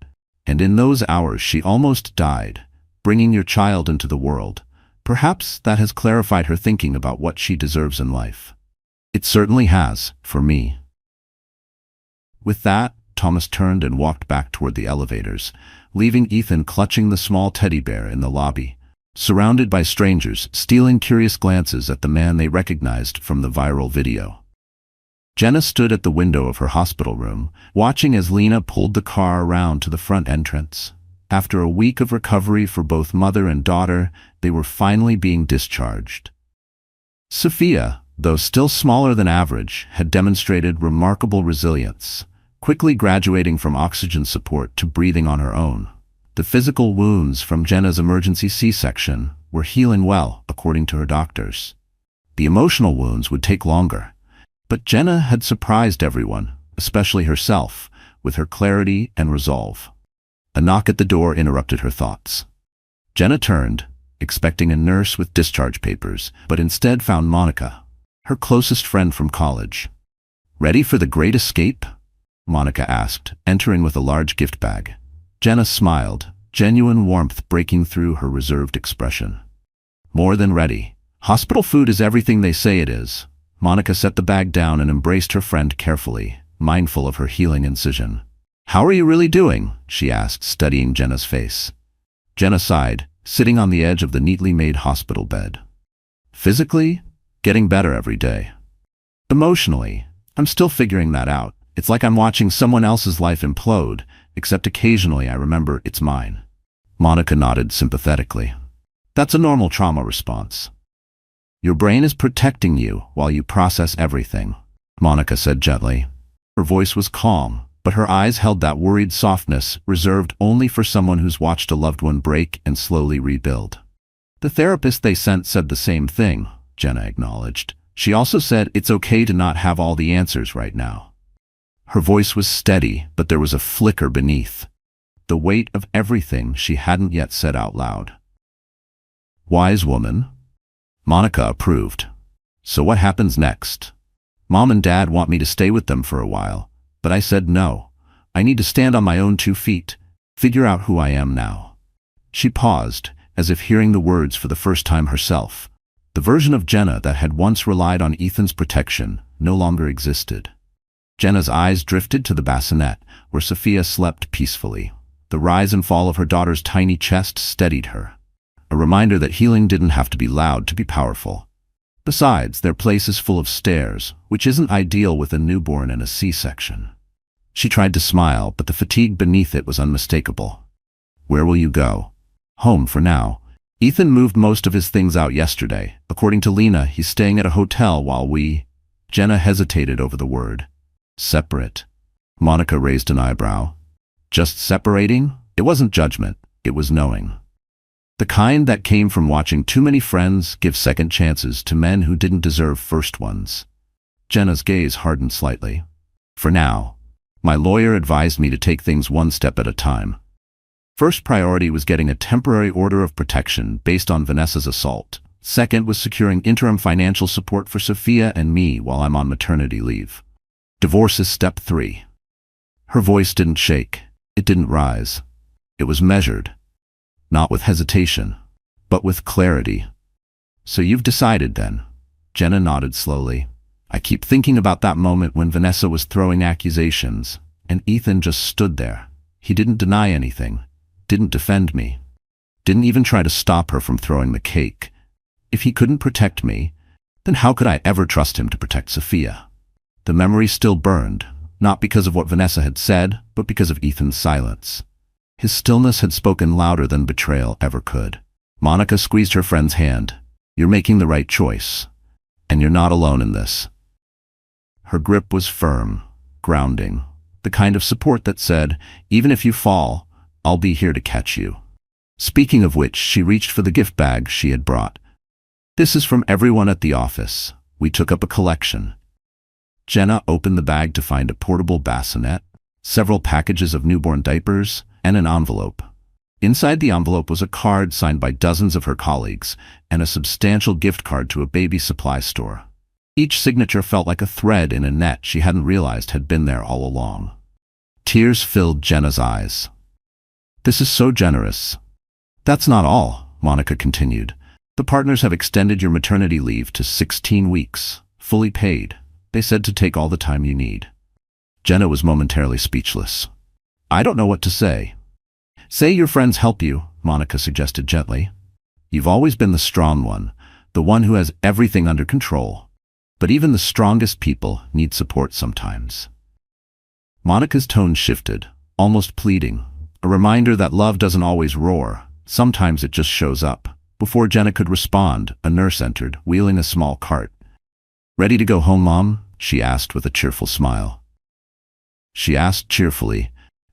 and in those hours she almost died, bringing your child into the world. Perhaps that has clarified her thinking about what she deserves in life. It certainly has, for me. With that, Thomas turned and walked back toward the elevators, leaving Ethan clutching the small teddy bear in the lobby, surrounded by strangers stealing curious glances at the man they recognized from the viral video. Jenna stood at the window of her hospital room, watching as Lena pulled the car around to the front entrance. After a week of recovery for both mother and daughter, they were finally being discharged. Sophia, though still smaller than average, had demonstrated remarkable resilience, quickly graduating from oxygen support to breathing on her own. The physical wounds from Jenna's emergency C-section were healing well, according to her doctors. The emotional wounds would take longer, but Jenna had surprised everyone, especially herself, with her clarity and resolve. A knock at the door interrupted her thoughts. Jenna turned, expecting a nurse with discharge papers, but instead found Monica, her closest friend from college. "Ready for the great escape?" Monica asked, entering with a large gift bag. Jenna smiled, genuine warmth breaking through her reserved expression. "More than ready. Hospital food is everything they say it is." Monica set the bag down and embraced her friend carefully, mindful of her healing incision. "How are you really doing?" she asked, studying Jenna's face. Jenna sighed, sitting on the edge of the neatly made hospital bed. "Physically, getting better every day. Emotionally, I'm still figuring that out. It's like I'm watching someone else's life implode, except occasionally I remember it's mine." Monica nodded sympathetically. "That's a normal trauma response. Your brain is protecting you while you process everything," Monica said gently. Her voice was calm, but her eyes held that worried softness reserved only for someone who's watched a loved one break and slowly rebuild. "The therapist they sent said the same thing," Jenna acknowledged. "She also said it's okay to not have all the answers right now." Her voice was steady, but there was a flicker beneath, the weight of everything she hadn't yet said out loud. "Wise woman." Monica approved. "So what happens next?" "Mom and Dad want me to stay with them for a while, but I said no. I need to stand on my own 2 feet, figure out who I am now." She paused, as if hearing the words for the first time herself. The version of Jenna that had once relied on Ethan's protection no longer existed. Jenna's eyes drifted to the bassinet, where Sophia slept peacefully. The rise and fall of her daughter's tiny chest steadied her, a reminder that healing didn't have to be loud to be powerful. Besides, their place is full of stairs, which isn't ideal with a newborn and a C-section. She tried to smile, but the fatigue beneath it was unmistakable. "Where will you go?" "Home for now. Ethan moved most of his things out yesterday. According to Lena, he's staying at a hotel while we—" Jenna hesitated over the word. "Separate." Monica raised an eyebrow. "Just separating?" It wasn't judgment, it was knowing. The kind that came from watching too many friends give second chances to men who didn't deserve first ones. Jenna's gaze hardened slightly. "For now. My lawyer advised me to take things one step at a time. First priority was getting a temporary order of protection based on Vanessa's assault. Second was securing interim financial support for Sophia and me while I'm on maternity leave. Divorce is step 3. Her voice didn't shake. It didn't rise. It was measured. Not with hesitation, but with clarity. "So you've decided then?" Jenna nodded slowly. "I keep thinking about that moment when Vanessa was throwing accusations, and Ethan just stood there. He didn't deny anything, didn't defend me, didn't even try to stop her from throwing the cake. If he couldn't protect me, then how could I ever trust him to protect Sophia?" The memory still burned, not because of what Vanessa had said, but because of Ethan's silence. His stillness had spoken louder than betrayal ever could. Monica squeezed her friend's hand. "You're making the right choice, and you're not alone in this." Her grip was firm, grounding, the kind of support that said, "Even if you fall, I'll be here to catch you." Speaking of which, she reached for the gift bag she had brought. "This is from everyone at the office. We took up a collection." Jenna opened the bag to find a portable bassinet, several packages of newborn diapers, and an envelope. Inside the envelope was a card signed by dozens of her colleagues and a substantial gift card to a baby supply store. Each signature felt like a thread in a net she hadn't realized had been there all along. Tears filled Jenna's eyes. "This is so generous." "That's not all," Monica continued. "The partners have extended your maternity leave to 16 weeks, fully paid. They said to take all the time you need." Jenna was momentarily speechless. "I don't know what to say." "Say your friends help you," Monica suggested gently. "You've always been the strong one, the one who has everything under control. But even the strongest people need support sometimes." Monica's tone shifted, almost pleading, a reminder that love doesn't always roar, sometimes it just shows up. Before Jenna could respond, a nurse entered, wheeling a small cart. "Ready to go home, Mom?" she asked with a cheerful smile. She asked cheerfully,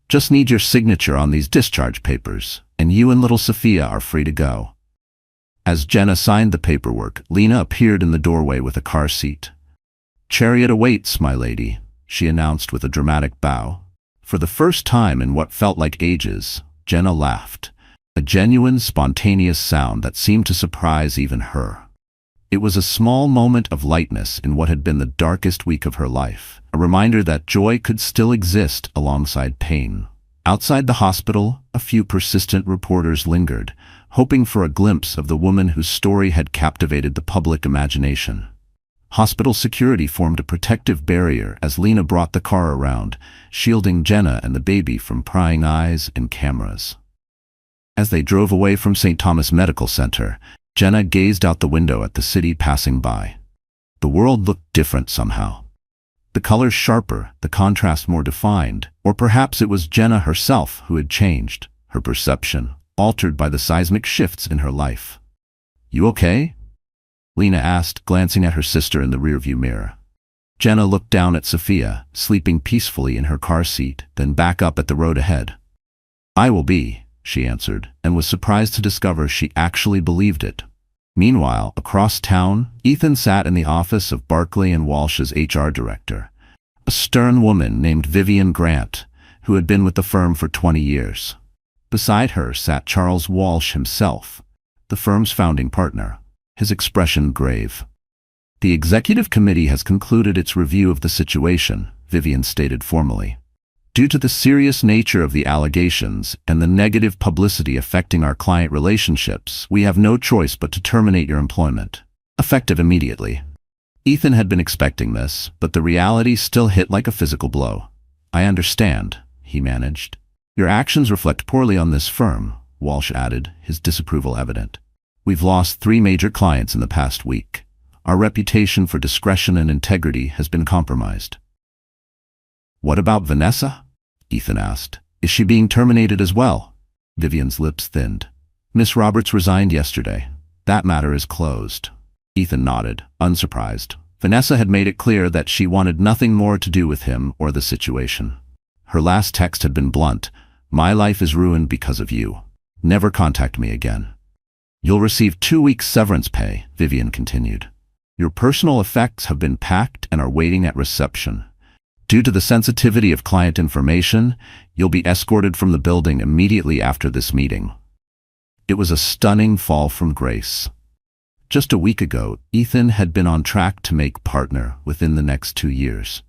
"Just need your signature on these discharge papers, and you and little Sophia are free to go." As Jenna signed the paperwork, Lena appeared in the doorway with a car seat. "Chariot awaits, my lady," she announced with a dramatic bow. For the first time in what felt like ages, Jenna laughed, a genuine, spontaneous sound that seemed to surprise even her. It was a small moment of lightness in what had been the darkest week of her life, a reminder that joy could still exist alongside pain. Outside the hospital, a few persistent reporters lingered, hoping for a glimpse of the woman whose story had captivated the public imagination. Hospital security formed a protective barrier as Lena brought the car around, shielding Jenna and the baby from prying eyes and cameras. As they drove away from St. Thomas Medical Center, Jenna gazed out the window at the city passing by. The world looked different somehow. The colors sharper, the contrast more defined, or perhaps it was Jenna herself who had changed, her perception altered by the seismic shifts in her life. "You okay?" Lena asked, glancing at her sister in the rearview mirror. Jenna looked down at Sophia, sleeping peacefully in her car seat, then back up at the road ahead. "I will be," she answered, and was surprised to discover she actually believed it. Meanwhile, across town, Ethan sat in the office of Barclay and Walsh's HR director, a stern woman named Vivian Grant, who had been with the firm for 20 years. Beside her sat Charles Walsh himself, the firm's founding partner, his expression grave. "The executive committee has concluded its review of the situation," Vivian stated formally. "Due to the serious nature of the allegations and the negative publicity affecting our client relationships, we have no choice but to terminate your employment, effective immediately." Ethan had been expecting this, but the reality still hit like a physical blow. "I understand," he managed. "Your actions reflect poorly on this firm," Walsh added, his disapproval evident. "We've lost 3 major clients in the past week. Our reputation for discretion and integrity has been compromised." "What about Vanessa?" Ethan asked. "Is she being terminated as well?" Vivian's lips thinned. "Miss Roberts resigned yesterday. That matter is closed." Ethan nodded, unsurprised. Vanessa had made it clear that she wanted nothing more to do with him or the situation. Her last text had been blunt: "My life is ruined because of you. Never contact me again." "You'll receive 2 weeks severance pay," Vivian continued. "Your personal effects have been packed and are waiting at reception. Due to the sensitivity of client information, you'll be escorted from the building immediately after this meeting." It was a stunning fall from grace. Just a week ago, Ethan had been on track to make partner within the next 2 years.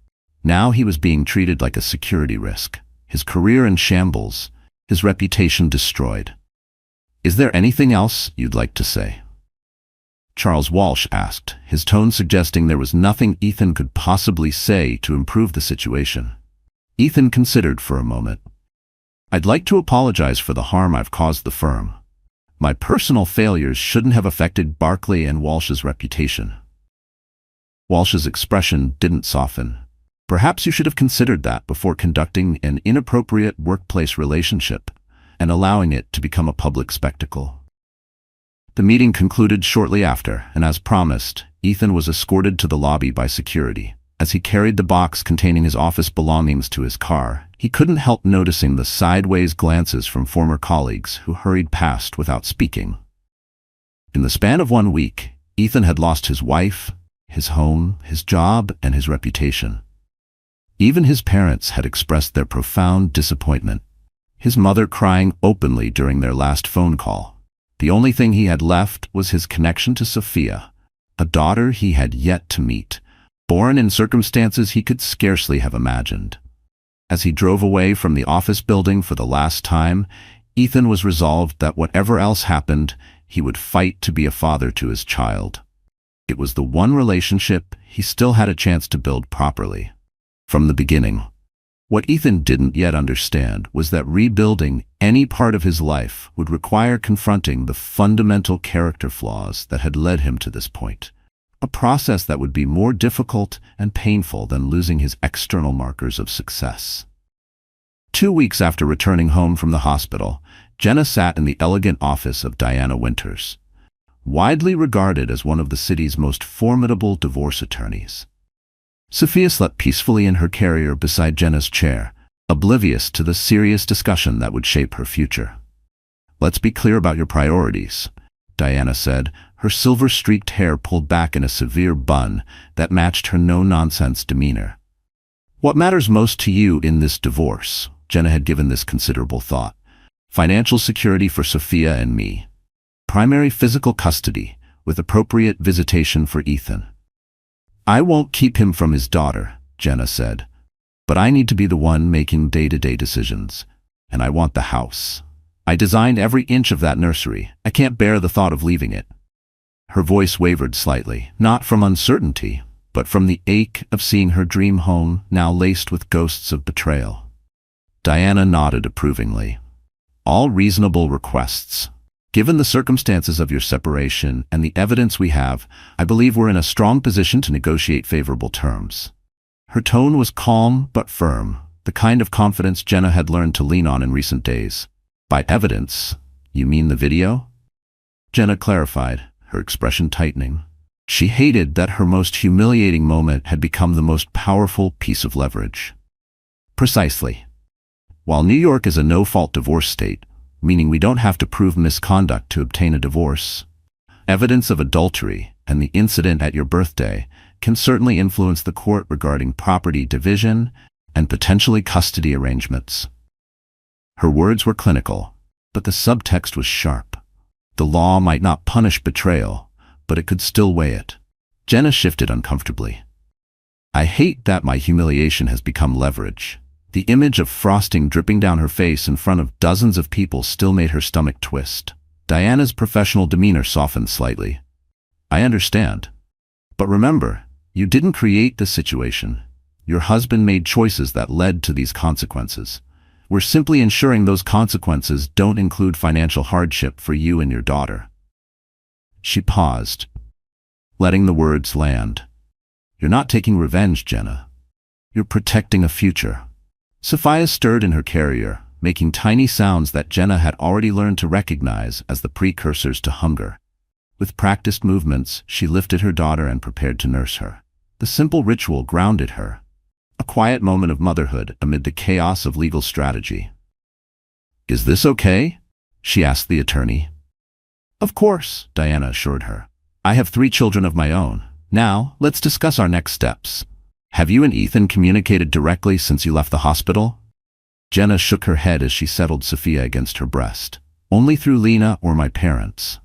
Now he was being treated like a security risk, his career in shambles, his reputation destroyed. "Is there anything else you'd like to say?" Charles Walsh asked, his tone suggesting there was nothing Ethan could possibly say to improve the situation. Ethan considered for a moment. "I'd like to apologize for the harm I've caused the firm. My personal failures shouldn't have affected Barclay and Walsh's reputation." Walsh's expression didn't soften. "Perhaps you should have considered that before conducting an inappropriate workplace relationship and allowing it to become a public spectacle." The meeting concluded shortly after, and as promised, Ethan was escorted to the lobby by security. As he carried the box containing his office belongings to his car, he couldn't help noticing the sideways glances from former colleagues who hurried past without speaking. In the span of 1 week, Ethan had lost his wife, his home, his job, and his reputation. Even his parents had expressed their profound disappointment, his mother crying openly during their last phone call. The only thing he had left was his connection to Sophia, a daughter he had yet to meet, born in circumstances he could scarcely have imagined. As he drove away from the office building for the last time, Ethan was resolved that whatever else happened, he would fight to be a father to his child. It was the one relationship he still had a chance to build properly. From the beginning, what Ethan didn't yet understand was that rebuilding any part of his life would require confronting the fundamental character flaws that had led him to this point, a process that would be more difficult and painful than losing his external markers of success. 2 weeks after returning home from the hospital, Jenna sat in the elegant office of Diana Winters, widely regarded as one of the city's most formidable divorce attorneys. Sophia slept peacefully in her carrier beside Jenna's chair, oblivious to the serious discussion that would shape her future. "Let's be clear about your priorities," Diana said, her silver-streaked hair pulled back in a severe bun that matched her no-nonsense demeanor. "What matters most to you in this divorce?" Jenna had given this considerable thought. "Financial security for Sophia and me. Primary physical custody, with appropriate visitation for Ethan. I won't keep him from his daughter," Jenna said, "but I need to be the one making day-to-day decisions. And I want the house. I designed every inch of that nursery. I can't bear the thought of leaving it." Her voice wavered slightly, not from uncertainty, but from the ache of seeing her dream home now laced with ghosts of betrayal. Diana nodded approvingly. "All reasonable requests. Given the circumstances of your separation and the evidence we have, I believe we're in a strong position to negotiate favorable terms." Her tone was calm but firm, the kind of confidence Jenna had learned to lean on in recent days. "By evidence, you mean the video?" Jenna clarified, her expression tightening. She hated that her most humiliating moment had become the most powerful piece of leverage. "Precisely. While New York is a no-fault divorce state, meaning we don't have to prove misconduct to obtain a divorce, evidence of adultery and the incident at your birthday can certainly influence the court regarding property division and potentially custody arrangements." Her words were clinical, but the subtext was sharp. The law might not punish betrayal, but it could still weigh it. Jenna shifted uncomfortably. "I hate that my humiliation has become leverage." The image of frosting dripping down her face in front of dozens of people still made her stomach twist. Diana's professional demeanor softened slightly. "I understand. But remember, you didn't create this situation. Your husband made choices that led to these consequences. We're simply ensuring those consequences don't include financial hardship for you and your daughter." She paused, letting the words land. "You're not taking revenge, Jenna. You're protecting a future." Sophia stirred in her carrier, making tiny sounds that Jenna had already learned to recognize as the precursors to hunger. With practiced movements, she lifted her daughter and prepared to nurse her. The simple ritual grounded her, a quiet moment of motherhood amid the chaos of legal strategy. "Is this okay?" she asked the attorney. "Of course," Diana assured her. "I have 3 children of my own. Now, let's discuss our next steps. Have you and Ethan communicated directly since you left the hospital?" Jenna shook her head as she settled Sophia against her breast. "Only through Lena or my parents.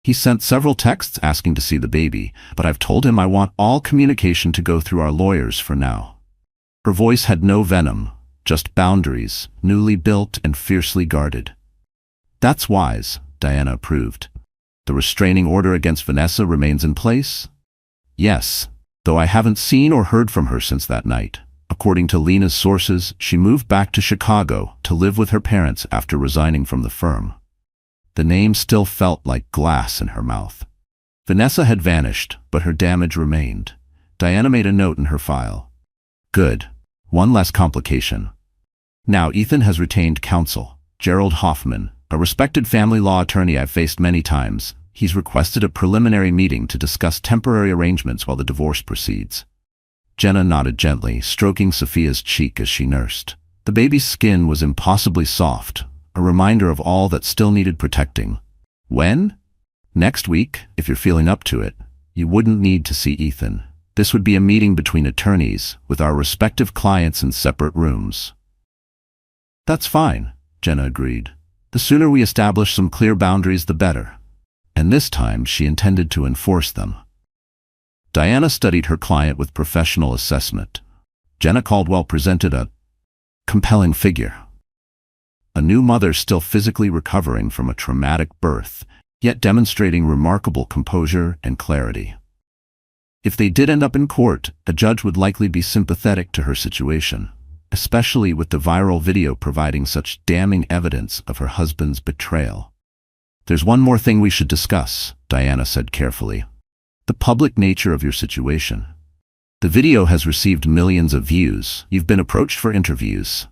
He sent several texts asking to see the baby, but I've told him I want all communication to go through our lawyers for now." Her voice had no venom, just boundaries, newly built and fiercely guarded. "That's wise," Diana approved. "The restraining order against Vanessa remains in place?" "Yes, though I haven't seen or heard from her since that night. According to Lena's sources, she moved back to Chicago to live with her parents after resigning from the firm." The name still felt like glass in her mouth. Vanessa had vanished, but her damage remained. Diana made a note in her file. "Good. One less complication. Now Ethan has retained counsel, Gerald Hoffman, a respected family law attorney I've faced many times. He's requested a preliminary meeting to discuss temporary arrangements while the divorce proceeds." Jenna nodded gently, stroking Sophia's cheek as she nursed. The baby's skin was impossibly soft, a reminder of all that still needed protecting. "When?" "Next week, if you're feeling up to it. You wouldn't need to see Ethan. This would be a meeting between attorneys, with our respective clients in separate rooms. That's fine, Jenna agreed. The sooner we establish some clear boundaries, the better. And this time she intended to enforce them. Diana studied her client with professional assessment. Jenna Caldwell presented a compelling figure. A new mother still physically recovering from a traumatic birth, yet demonstrating remarkable composure and clarity. If they did end up in court, a judge would likely be sympathetic to her situation, especially with the viral video providing such damning evidence of her husband's betrayal. There's one more thing we should discuss, Diana said carefully. The public nature of your situation. The video has received millions of views. You've been approached for interviews.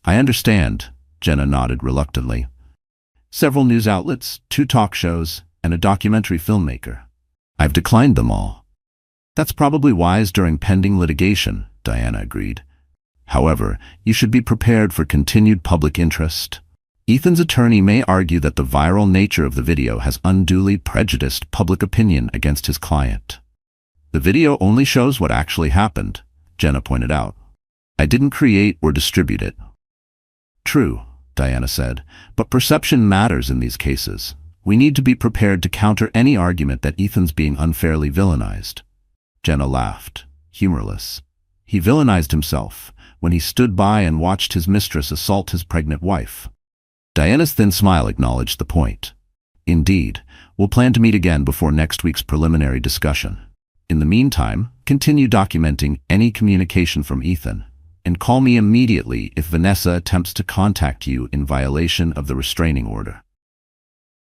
I understand, Jenna nodded reluctantly. Several news outlets, 2 talk shows, and a documentary filmmaker. I've declined them all. That's probably wise during pending litigation, Diana agreed. However, you should be prepared for continued public interest. Ethan's attorney may argue that the viral nature of the video has unduly prejudiced public opinion against his client. The video only shows what actually happened, Jenna pointed out. I didn't create or distribute it. True, Diana said, but perception matters in these cases. We need to be prepared to counter any argument that Ethan's being unfairly villainized. Jenna laughed, humorless. He villainized himself when he stood by and watched his mistress assault his pregnant wife. Diana's thin smile acknowledged the point. Indeed, we'll plan to meet again before next week's preliminary discussion. In the meantime, continue documenting any communication from Ethan, and call me immediately if Vanessa attempts to contact you in violation of the restraining order.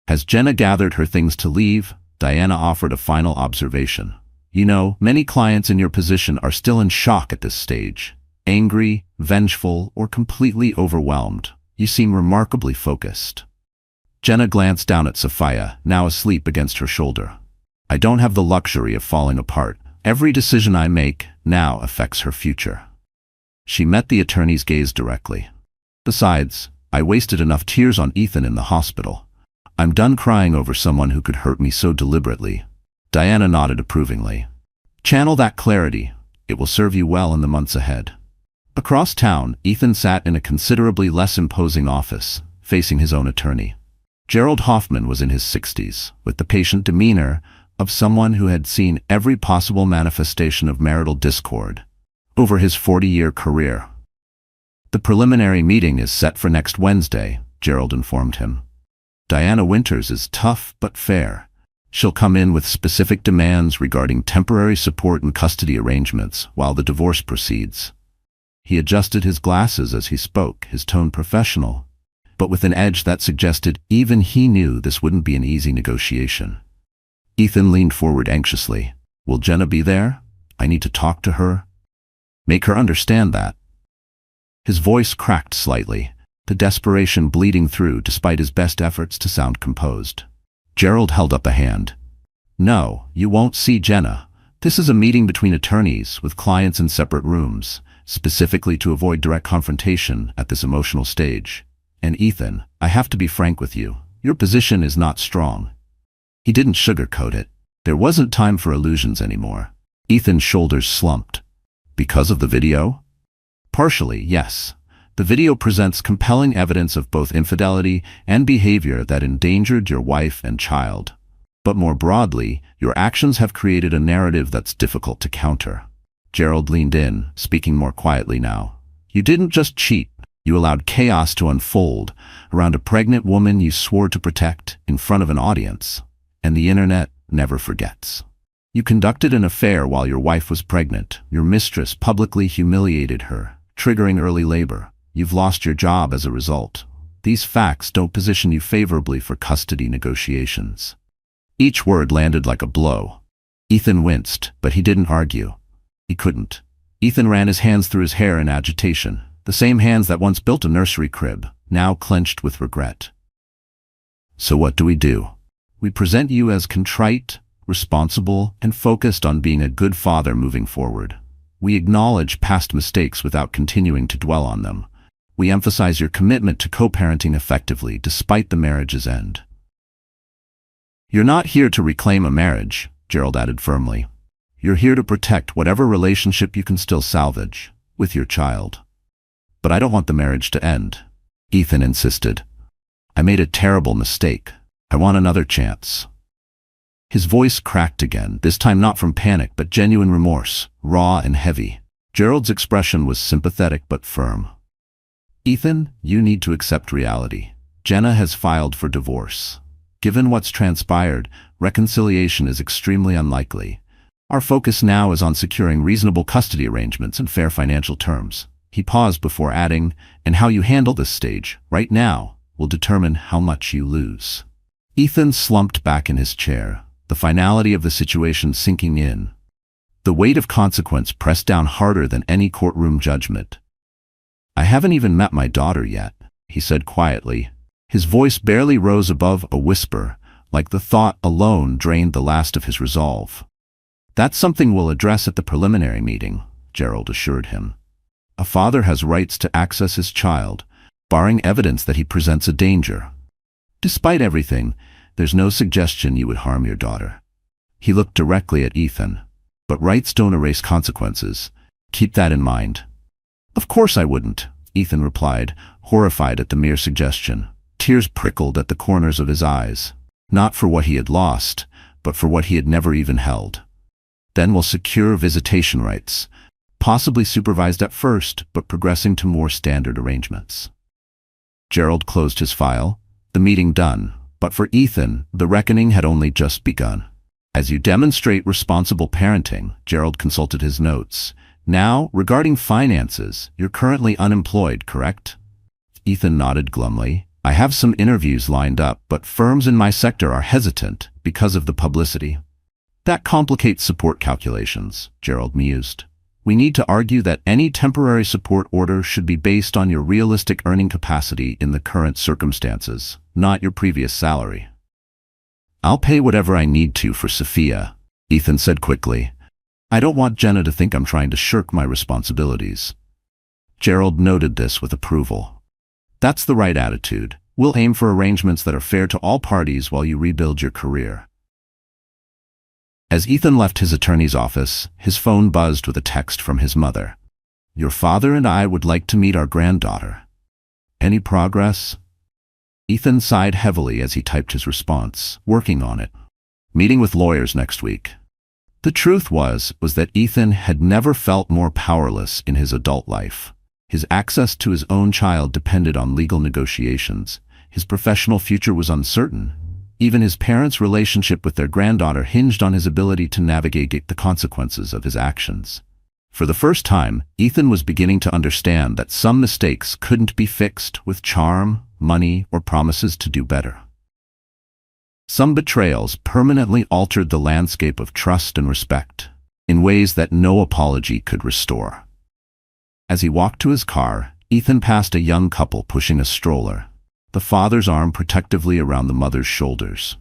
As Jenna gathered her things to leave, Diana offered a final observation. You know, many clients in your position are still in shock at this stage. Angry, vengeful, or completely overwhelmed. You seem remarkably focused. Jenna glanced down at Sophia, now asleep against her shoulder. I don't have the luxury of falling apart. Every decision I make now affects her future. She met the attorney's gaze directly. Besides, I wasted enough tears on Ethan in the hospital. I'm done crying over someone who could hurt me so deliberately. Diana nodded approvingly. Channel that clarity. It will serve you well in the months ahead. Across town, Ethan sat in a considerably less imposing office, facing his own attorney. Gerald Hoffman was in his 60s, with the patient demeanor of someone who had seen every possible manifestation of marital discord over his 40-year career. The preliminary meeting is set for next Wednesday, Gerald informed him. Diana Winters is tough but fair. She'll come in with specific demands regarding temporary support and custody arrangements while the divorce proceeds. He adjusted his glasses as he spoke, his tone professional, but with an edge that suggested even he knew this wouldn't be an easy negotiation. Ethan leaned forward anxiously. Will Jenna be there? I need to talk to her. Make her understand that. His voice cracked slightly, the desperation bleeding through despite his best efforts to sound composed. Gerald held up a hand. No, you won't see Jenna. This is a meeting between attorneys with clients in separate rooms, specifically to avoid direct confrontation at this emotional stage. And Ethan, I have to be frank with you. Your position is not strong. He didn't sugarcoat it. There wasn't time for illusions anymore. Ethan's shoulders slumped. Because of the video? Partially, yes. The video presents compelling evidence of both infidelity and behavior that endangered your wife and child. But more broadly, your actions have created a narrative that's difficult to counter. Gerald leaned in, speaking more quietly now. You didn't just cheat. You allowed chaos to unfold around a pregnant woman you swore to protect in front of an audience. And the internet never forgets. You conducted an affair while your wife was pregnant. Your mistress publicly humiliated her, triggering early labor. You've lost your job as a result. These facts don't position you favorably for custody negotiations. Each word landed like a blow. Ethan winced, but he didn't argue. He couldn't. Ethan ran his hands through his hair in agitation, the same hands that once built a nursery crib, now clenched with regret. So what do? We present you as contrite, responsible, and focused on being a good father moving forward. We acknowledge past mistakes without continuing to dwell on them. We emphasize your commitment to co-parenting effectively despite the marriage's end. You're not here to reclaim a marriage, Gerald added firmly. You're here to protect whatever relationship you can still salvage with your child. But I don't want the marriage to end, Ethan insisted. I made a terrible mistake. I want another chance. His voice cracked again, this time not from panic but genuine remorse, raw and heavy. Gerald's expression was sympathetic but firm. Ethan, you need to accept reality. Jenna has filed for divorce. Given what's transpired, reconciliation is extremely unlikely. Our focus now is on securing reasonable custody arrangements and fair financial terms. He paused before adding, and how you handle this stage, right now, will determine how much you lose. Ethan slumped back in his chair, the finality of the situation sinking in. The weight of consequence pressed down harder than any courtroom judgment. I haven't even met my daughter yet, he said quietly. His voice barely rose above a whisper, like the thought alone drained the last of his resolve. That's something we'll address at the preliminary meeting, Gerald assured him. A father has rights to access his child, barring evidence that he presents a danger. Despite everything, there's no suggestion you would harm your daughter. He looked directly at Ethan. But rights don't erase consequences. Keep that in mind. Of course I wouldn't, Ethan replied, horrified at the mere suggestion. Tears prickled at the corners of his eyes. Not for what he had lost, but for what he had never even held. Then we'll secure visitation rights, possibly supervised at first, but progressing to more standard arrangements. Gerald closed his file, the meeting done, but for Ethan, the reckoning had only just begun. As you demonstrate responsible parenting, Gerald consulted his notes. Now, regarding finances, you're currently unemployed, correct? Ethan nodded glumly. I have some interviews lined up, but firms in my sector are hesitant because of the publicity. That complicates support calculations, Gerald mused. We need to argue that any temporary support order should be based on your realistic earning capacity in the current circumstances, not your previous salary. I'll pay whatever I need to for Sophia, Ethan said quickly. I don't want Jenna to think I'm trying to shirk my responsibilities. Gerald noted this with approval. That's the right attitude. We'll aim for arrangements that are fair to all parties while you rebuild your career. As Ethan left his attorney's office, his phone buzzed with a text from his mother. Your father and I would like to meet our granddaughter. Any progress? Ethan sighed heavily as he typed his response, working on it. Meeting with lawyers next week. The truth was that Ethan had never felt more powerless in his adult life. His access to his own child depended on legal negotiations. His professional future was uncertain. Even his parents' relationship with their granddaughter hinged on his ability to navigate the consequences of his actions. For the first time, Ethan was beginning to understand that some mistakes couldn't be fixed with charm, money, or promises to do better. Some betrayals permanently altered the landscape of trust and respect, in ways that no apology could restore. As he walked to his car, Ethan passed a young couple pushing a stroller, the father's arm protectively around the mother's shoulders.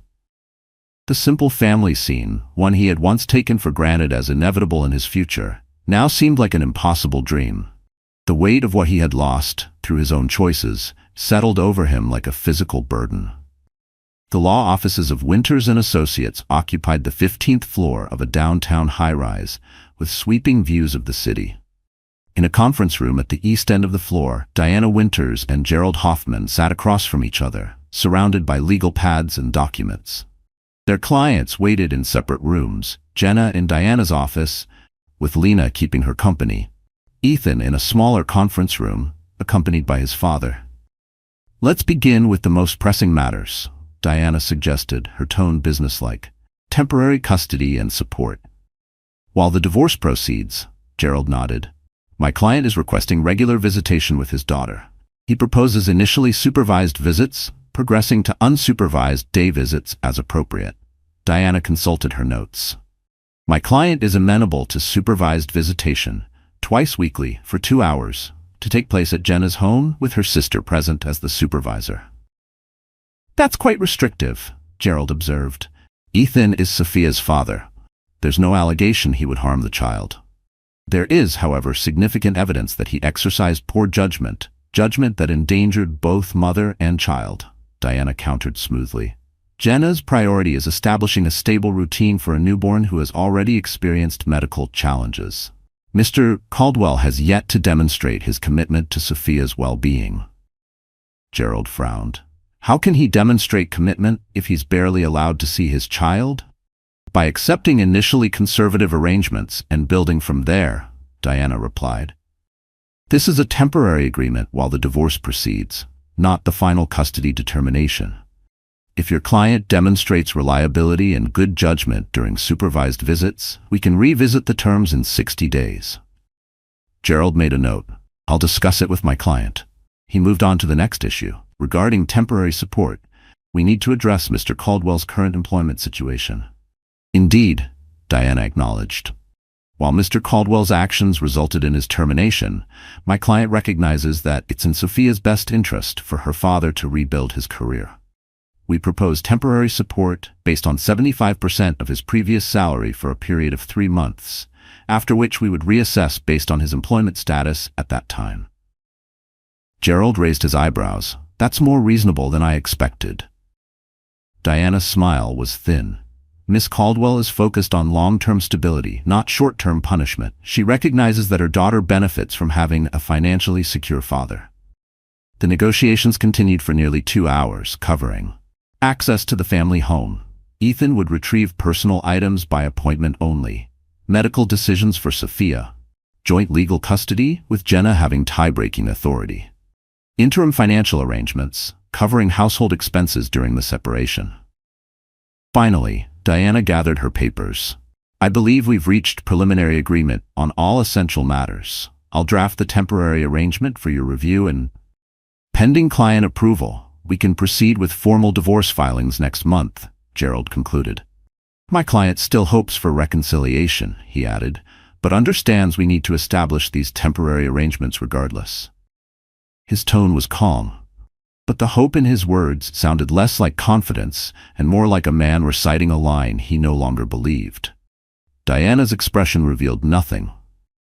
The simple family scene, one he had once taken for granted as inevitable in his future, now seemed like an impossible dream. The weight of what he had lost, through his own choices, settled over him like a physical burden. The law offices of Winters and Associates occupied the 15th floor of a downtown high-rise with sweeping views of the city. In a conference room at the east end of the floor, Diana Winters and Gerald Hoffman sat across from each other, surrounded by legal pads and documents. Their clients waited in separate rooms, Jenna in Diana's office, with Lena keeping her company. Ethan in a smaller conference room, accompanied by his father. Let's begin with the most pressing matters, Diana suggested, her tone businesslike. Temporary custody and support. While the divorce proceeds, Gerald nodded. My client is requesting regular visitation with his daughter. He proposes initially supervised visits, progressing to unsupervised day visits as appropriate. Diana consulted her notes. My client is amenable to supervised visitation, twice weekly for 2 hours, to take place at Jenna's home with her sister present as the supervisor. That's quite restrictive, Gerald observed. Ethan is Sophia's father. There's no allegation he would harm the child. There is, however, significant evidence that he exercised poor judgment that endangered both mother and child, Diana countered smoothly. Jenna's priority is establishing a stable routine for a newborn who has already experienced medical challenges. Mr. Caldwell has yet to demonstrate his commitment to Sophia's well-being. Gerald frowned. How can he demonstrate commitment if he's barely allowed to see his child? By accepting initially conservative arrangements and building from there, Diana replied. This is a temporary agreement while the divorce proceeds, not the final custody determination. If your client demonstrates reliability and good judgment during supervised visits, we can revisit the terms in 60 days. Gerald made a note. I'll discuss it with my client. He moved on to the next issue. Regarding temporary support, we need to address Mr. Caldwell's current employment situation. Indeed, Diana acknowledged. While Mr. Caldwell's actions resulted in his termination, my client recognizes that it's in Sophia's best interest for her father to rebuild his career. We propose temporary support based on 75% of his previous salary for a period of 3 months, after which we would reassess based on his employment status at that time. Gerald raised his eyebrows. That's more reasonable than I expected. Diana's smile was thin. Miss Caldwell is focused on long-term stability, not short-term punishment. She recognizes that her daughter benefits from having a financially secure father. The negotiations continued for nearly 2 hours, covering access to the family home. Ethan would retrieve personal items by appointment only. Medical decisions for Sophia. Joint legal custody, with Jenna having tie-breaking authority. Interim financial arrangements, covering household expenses during the separation. Finally, Diana gathered her papers. I believe we've reached preliminary agreement on all essential matters. I'll draft the temporary arrangement for your review and, pending client approval, we can proceed with formal divorce filings next month, Gerald concluded. My client still hopes for reconciliation, he added, but understands we need to establish these temporary arrangements regardless. His tone was calm, but the hope in his words sounded less like confidence and more like a man reciting a line he no longer believed. Diana's expression revealed nothing,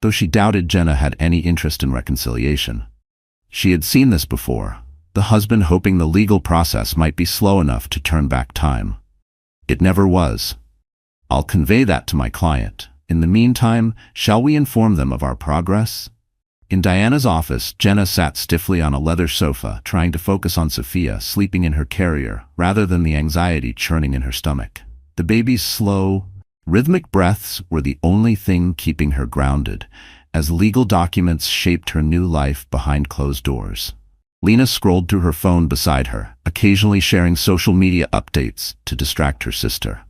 though she doubted Jenna had any interest in reconciliation. She had seen this before, the husband hoping the legal process might be slow enough to turn back time. It never was. I'll convey that to my client. In the meantime, shall we inform them of our progress? In Diana's office, Jenna sat stiffly on a leather sofa, trying to focus on Sophia sleeping in her carrier, rather than the anxiety churning in her stomach. The baby's slow, rhythmic breaths were the only thing keeping her grounded, as legal documents shaped her new life behind closed doors. Lena scrolled through her phone beside her, occasionally sharing social media updates to distract her sister.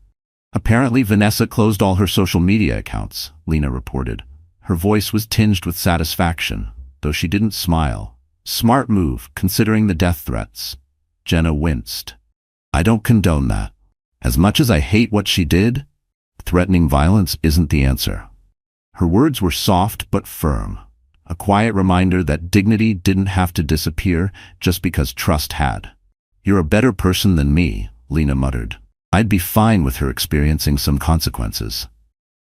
Apparently, Vanessa closed all her social media accounts, Lena reported. Her voice was tinged with satisfaction, though she didn't smile. Smart move, considering the death threats. Jenna winced. I don't condone that. As much as I hate what she did, threatening violence isn't the answer. Her words were soft but firm, a quiet reminder that dignity didn't have to disappear just because trust had. You're a better person than me, Lena muttered. I'd be fine with her experiencing some consequences.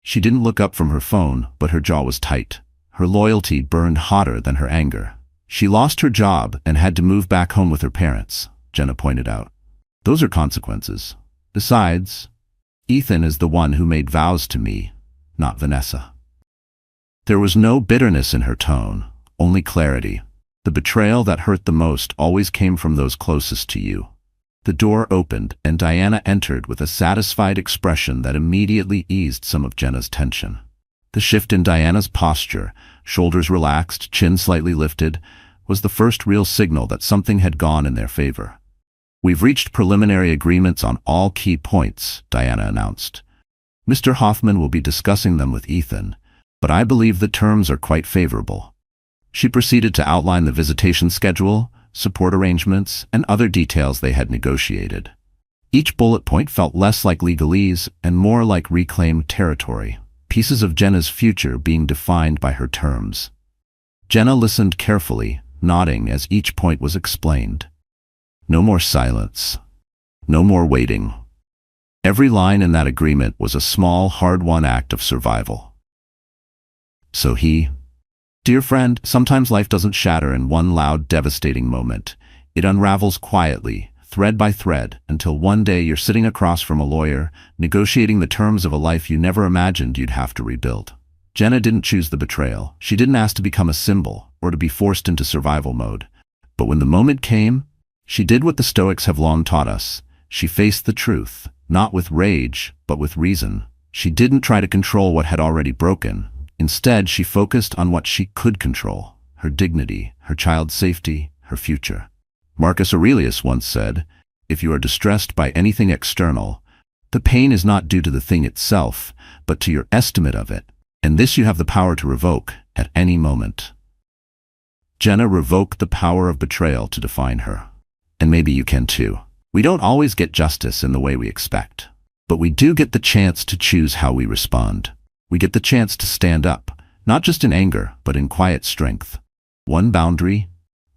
She didn't look up from her phone, but her jaw was tight. Her loyalty burned hotter than her anger. She lost her job and had to move back home with her parents, Jenna pointed out. Those are consequences. Besides, Ethan is the one who made vows to me, not Vanessa. There was no bitterness in her tone, only clarity. The betrayal that hurt the most always came from those closest to you. The door opened, and Diana entered with a satisfied expression that immediately eased some of Jenna's tension. The shift in Diana's posture, shoulders relaxed, chin slightly lifted, was the first real signal that something had gone in their favor. We've reached preliminary agreements on all key points, Diana announced. Mr. Hoffman will be discussing them with Ethan, but I believe the terms are quite favorable. She proceeded to outline the visitation schedule, support arrangements, and other details they had negotiated. Each bullet point felt less like legalese and more like reclaimed territory, pieces of Jenna's future being defined by her terms. Jenna listened carefully, nodding as each point was explained. No more silence. No more waiting. Every line in that agreement was a small, hard-won act of survival. So dear friend, sometimes life doesn't shatter in one loud, devastating moment. It unravels quietly, thread by thread, until one day you're sitting across from a lawyer, negotiating the terms of a life you never imagined you'd have to rebuild. Jenna didn't choose the betrayal. She didn't ask to become a symbol or to be forced into survival mode. But when the moment came, she did what the Stoics have long taught us. She faced the truth, not with rage, but with reason. She didn't try to control what had already broken. Instead, she focused on what she could control: her dignity, her child's safety, her future. Marcus Aurelius once said, "If you are distressed by anything external, the pain is not due to the thing itself, but to your estimate of it. And this you have the power to revoke at any moment." Jenna revoked the power of betrayal to define her. And maybe you can too. We don't always get justice in the way we expect, but we do get the chance to choose how we respond. We get the chance to stand up, not just in anger, but in quiet strength. One boundary,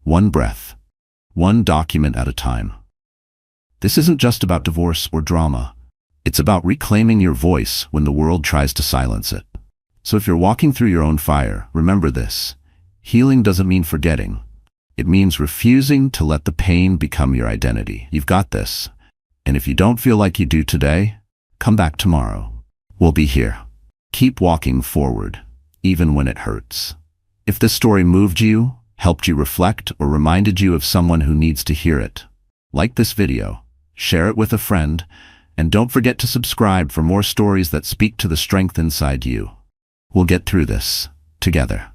one breath, one document at a time. This isn't just about divorce or drama. It's about reclaiming your voice when the world tries to silence it. So if you're walking through your own fire, remember this: healing doesn't mean forgetting. It means refusing to let the pain become your identity. You've got this. And if you don't feel like you do today, come back tomorrow. We'll be here. Keep walking forward, even when it hurts. If this story moved you, helped you reflect, or reminded you of someone who needs to hear it, like this video, share it with a friend, and don't forget to subscribe for more stories that speak to the strength inside you. We'll get through this together.